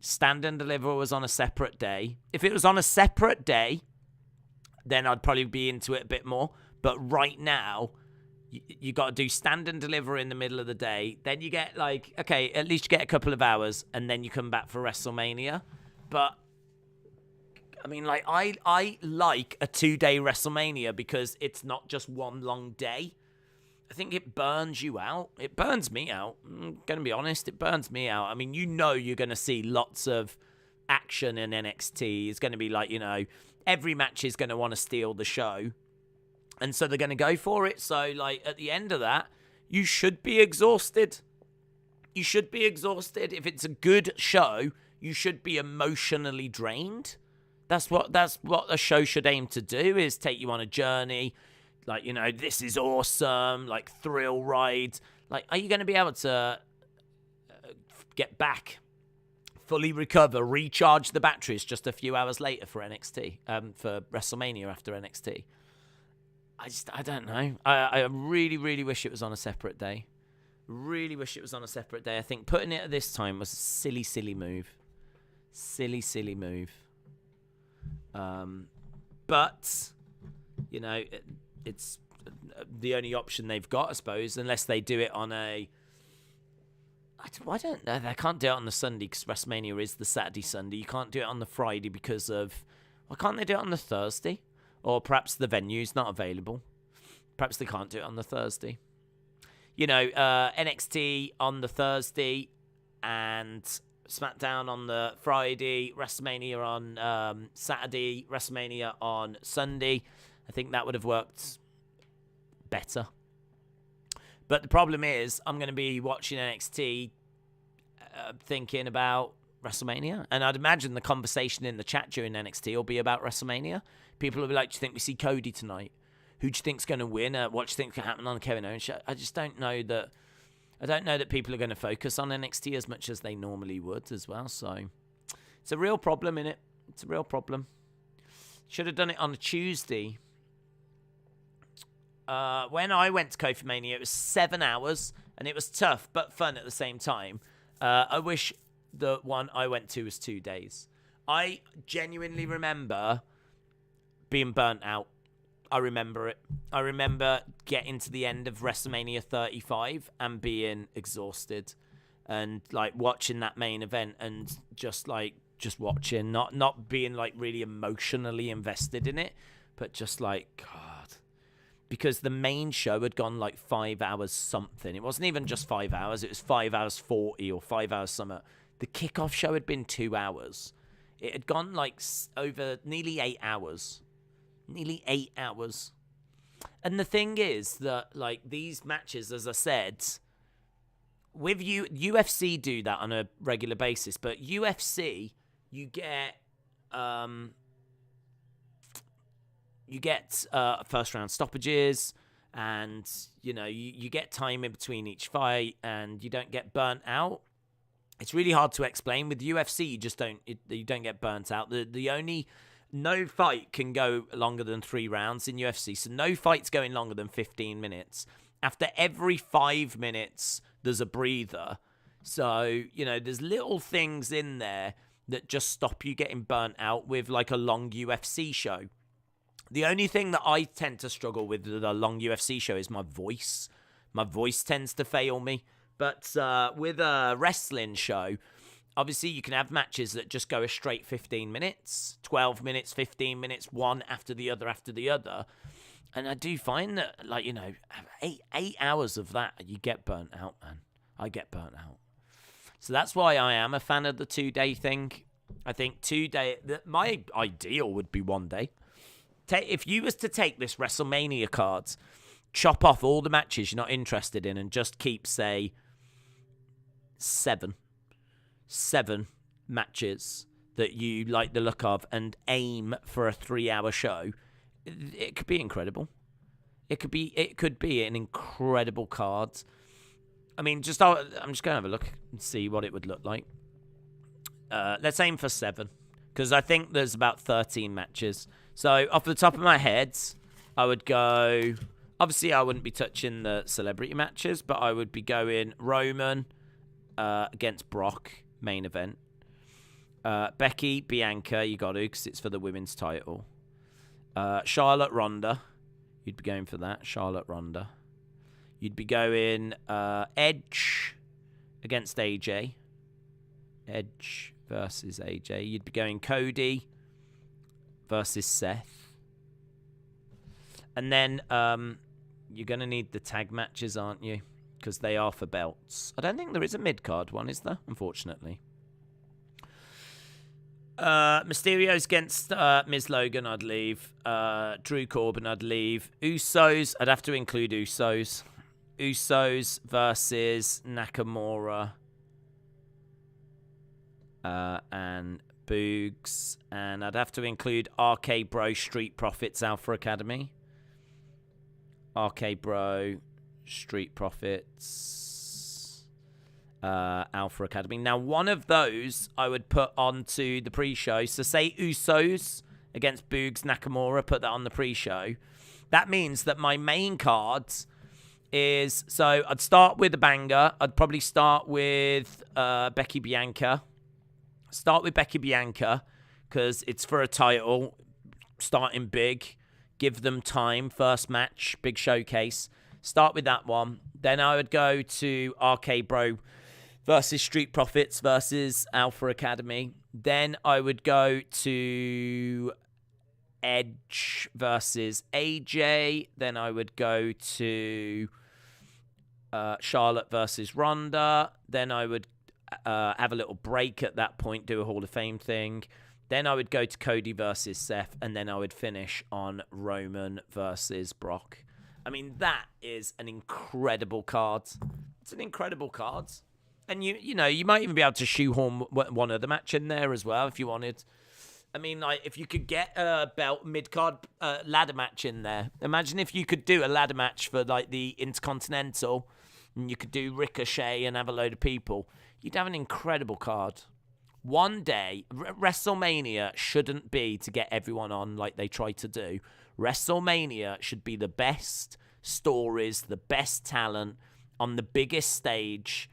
Stand and Deliver was on a separate day. If it was on a separate day, then I'd probably be into it a bit more. But right now, you got to do Stand and Deliver in the middle of the day. Then you get okay, at least you get a couple of hours, and then you come back for WrestleMania. But I mean, I like a 2-day WrestleMania because it's not just one long day. I think it burns you out. It burns me out. I'm going to be honest. It burns me out. I mean, you're going to see lots of action in NXT. It's going to be every match is going to want to steal the show. And so they're going to go for it. So, at the end of that, you should be exhausted. You should be exhausted. If it's a good show, you should be emotionally drained. That's what a show should aim to do, is take you on a journey. This is awesome, thrill ride. Are you going to be able to get back, fully recover, recharge the batteries just a few hours later for NXT, for WrestleMania after NXT? I don't know. I really, really wish it was on a separate day. Really wish it was on a separate day. I think putting it at this time was a silly, silly move. Silly, silly move. But, it's the only option they've got, I suppose, unless they do it on I don't know. They can't do it on the Sunday because WrestleMania is the Saturday, Sunday. You can't do it on the Friday because of... Why can't they do it on the Thursday? Or perhaps the venue's not available. Perhaps they can't do it on the Thursday. NXT on the Thursday and SmackDown on the Friday, WrestleMania on Saturday, WrestleMania on Sunday. I think that would have worked better. But the problem is, I'm going to be watching NXT thinking about WrestleMania. And I'd imagine the conversation in the chat during NXT will be about WrestleMania. People will be like, do you think we see Cody tonight? Who do you think's going to win? What do you think can happen on the Kevin Owens show? I just don't know that... I don't know that people are going to focus on NXT as much as they normally would as well. So it's a real problem, innit? It's a real problem. Should have done it on a Tuesday. When I went to Kofi Mania, it was 7 hours, and it was tough but fun at the same time. I wish the one I went to was 2 days. I genuinely remember being burnt out. I remember it. I remember getting to the end of WrestleMania 35 and being exhausted and watching that main event and just watching, not being really emotionally invested in it, but just God. Because the main show had gone 5 hours something. It wasn't even just 5 hours. It was 5 hours 40 or 5 hours something. The kickoff show had been 2 hours. It had gone over nearly 8 hours. Nearly 8 hours. And the thing is that, these matches, as I said, with UFC do that on a regular basis, but UFC, you get first round stoppages, and, you get time in between each fight, and you don't get burnt out. It's really hard to explain. With UFC, you don't get burnt out. The only... No fight can go longer than 3 rounds in UFC, so no fight's going longer than 15 minutes. After every 5 minutes, there's a breather. So, there's little things in there that just stop you getting burnt out with, a long UFC show. The only thing that I tend to struggle with a long UFC show is my voice. My voice tends to fail me. But with a wrestling show... Obviously, you can have matches that just go a straight 15 minutes, 12 minutes, 15 minutes, one after the other. And I do find that, like, you know, 8 hours of that, you get burnt out, man. I get burnt out. So that's why I am a fan of the 2-day thing. I think 2-day, my ideal would be 1 day. If you was to take this WrestleMania card, chop off all the matches you're not interested in and just keep, say, 7 matches that you like the look of and aim for a 3-hour show, it could be incredible. It could be an incredible card. I mean, I'm just going to have a look and see what it would look like. Let's aim for 7, because I think there's about 13 matches. So off the top of my head, I would go... Obviously, I wouldn't be touching the celebrity matches, but I would be going Roman against Brock, main event. Becky, Bianca, you got to, because it's for the women's title. Charlotte, Ronda. You'd be going for that, Charlotte, Ronda. You'd be going Edge against AJ. Edge versus AJ. You'd be going Cody versus Seth. And then you're going to need the tag matches, aren't you? Because they are for belts. I don't think there is a mid-card one, is there? Unfortunately. Mysterio's against Ms. Logan, I'd leave. Drew Corbin, I'd leave. Usos, I'd have to include Usos. Usos versus Nakamura and Boogs. And I'd have to include RK Bro, Street Profits, Alpha Academy. RK Bro, Street Profits, Alpha Academy. Now, one of those I would put onto the pre-show. So say Usos against Boogs, Nakamura, put that on the pre-show. That means that my main cards is... So I'd start with a banger. I'd probably start with Becky Bianca. Start with Becky Bianca because it's for a title. Starting big. Give them time. First match. Big showcase. Start with that one. Then I would go to RK Bro versus Street Profits versus Alpha Academy. Then I would go to Edge versus AJ. Then I would go to Charlotte versus Ronda. Then I would have a little break at that point, do a Hall of Fame thing. Then I would go to Cody versus Seth. And then I would finish on Roman versus Brock. I mean, that is an incredible card. It's an incredible card. And, you know, you might even be able to shoehorn one other match in there as well if you wanted. I mean, like, if you could get a belt mid-card ladder match in there. Imagine if you could do a ladder match for, like, the Intercontinental. And you could do Ricochet and have a load of people. You'd have an incredible card. One day, WrestleMania shouldn't be to get everyone on like they try to do. WrestleMania should be the best stories, the best talent on the biggest stage.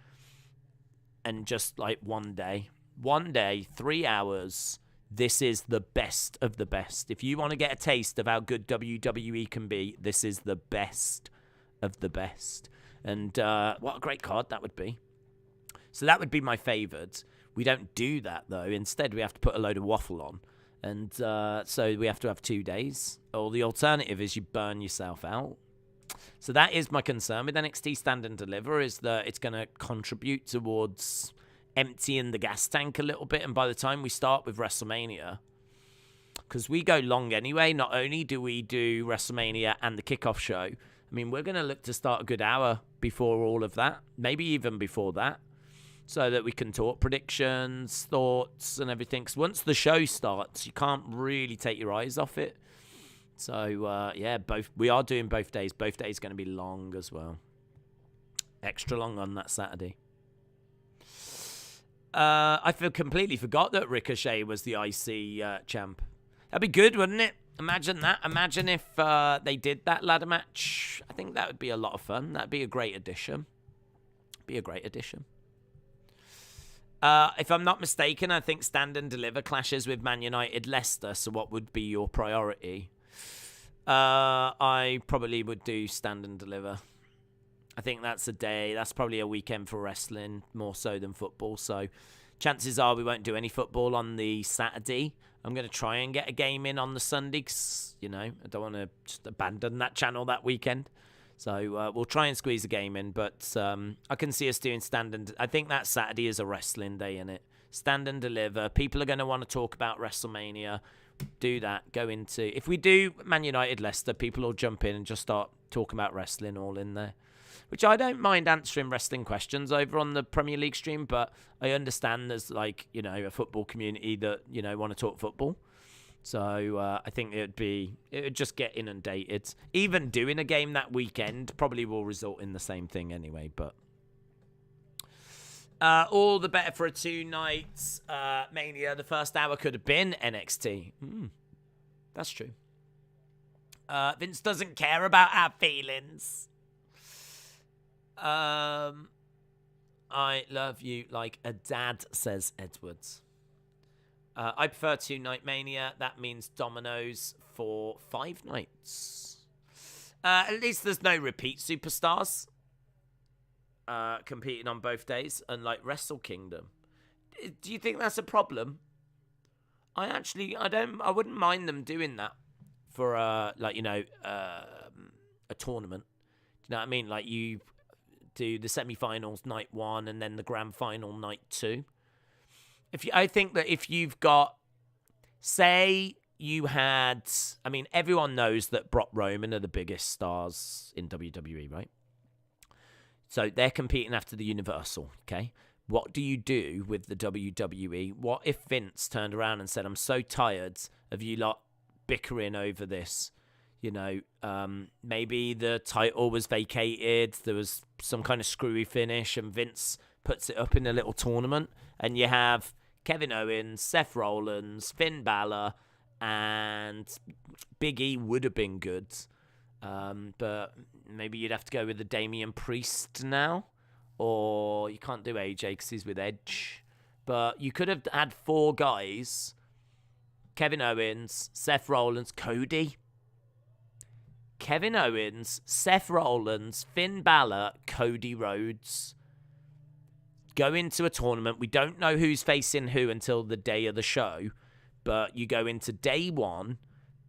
And just like one day, 3 hours, this is the best of the best. If you want to get a taste of how good WWE can be, this is the best of the best. And what a great card that would be. So that would be my favourite. We don't do that, though. Instead, we have to put a load of waffle on. And so we have to have 2 days. Or the alternative is you burn yourself out. So that is my concern with NXT Stand and Deliver, is that it's going to contribute towards emptying the gas tank a little bit. And by the time we start with WrestleMania, because we go long anyway, not only do we do WrestleMania and the kickoff show, I mean, we're going to look to start a good hour before all of that, maybe even before that, so that we can talk predictions, thoughts, and everything. Because once the show starts, you can't really take your eyes off it. So, yeah, we are doing both days. Both days going to be long as well. Extra long on that Saturday. I completely forgot that Ricochet was the IC champ. That'd be good, wouldn't it? Imagine that. Imagine if they did that ladder match. I think that would be a lot of fun. That'd be a great addition. If I'm not mistaken, I think Stand and Deliver clashes with Man United Leicester. So what would be your priority? I probably would do Stand and Deliver. I think that's a day. That's probably a weekend for wrestling more so than football. So Chances are we won't do any football on the Saturday. I'm going to try and get a game in on the Sunday because, I don't want to just abandon that channel that weekend. So we'll try and squeeze a game in, but I can see us doing stand and... I think that Saturday is a wrestling day, innit? Stand and deliver. People are going to want to talk about WrestleMania. Do that. Go into... If we do Man United Leicester, people will jump in and just start talking about wrestling all in there. Which I don't mind answering wrestling questions over on the Premier League stream, but I understand there's a football community that, want to talk football. So I think it would just get inundated. Even doing a game that weekend probably will result in the same thing anyway, but all the better for a 2-night Mania. The first hour could have been NXT. That's true. Vince doesn't care about our feelings. I love you like a dad, says Edwards. I prefer 2-night Mania. That means Domino's for 5 nights. At least there's no repeat superstars competing on both days, unlike Wrestle Kingdom. Do you think that's a problem? I wouldn't mind them doing that for a tournament. Do you know what I mean? Like you do the semi-finals night 1 and then the grand final night 2. I think that if you've got, say you had, everyone knows that Brock Roman are the biggest stars in WWE, right? So they're competing after the Universal, okay? What do you do with the WWE? What if Vince turned around and said, I'm so tired of you lot bickering over this? Maybe the title was vacated, there was some kind of screwy finish, and Vince puts it up in a little tournament, and you have Kevin Owens, Seth Rollins, Finn Balor, and Big E would have been good. But maybe you'd have to go with the Damian Priest now, or you can't do AJ because he's with Edge. But you could have had 4 guys, Kevin Owens, Seth Rollins, Cody. Kevin Owens, Seth Rollins, Finn Balor, Cody Rhodes. Go into a tournament. We don't know who's facing who until the day of the show. But you go into day 1.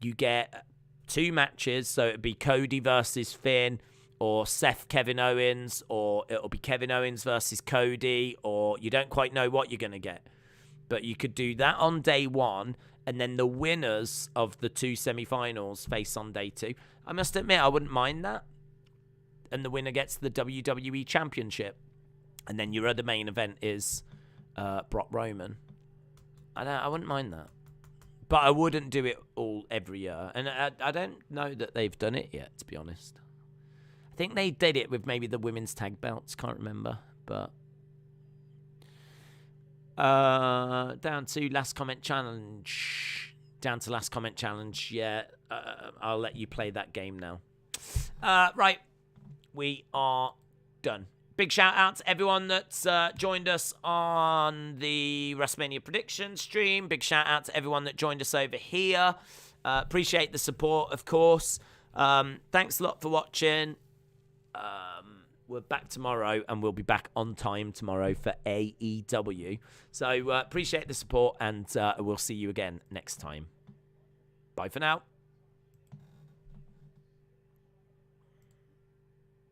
You get 2 matches. So it'd be Cody versus Finn, or Seth Kevin Owens, or it'll be Kevin Owens versus Cody, or you don't quite know what you're going to get. But you could do that on day 1, and then the winners of the 2 semi-finals face on day 2. I must admit, I wouldn't mind that. And the winner gets the WWE Championship. And then your other main event is Brock Roman. I wouldn't mind that. But I wouldn't do it all every year. And I don't know that they've done it yet, to be honest. I think they did it with maybe the women's tag belts. Can't remember. But down to last comment challenge. Yeah. I'll let you play that game now. Right. We are done. Big shout out to everyone that's joined us on the WrestleMania prediction stream. Big shout out to everyone that joined us over here. Appreciate the support, of course. Thanks a lot for watching. We're back tomorrow, and we'll be back on time tomorrow for AEW. So appreciate the support, and we'll see you again next time. Bye for now.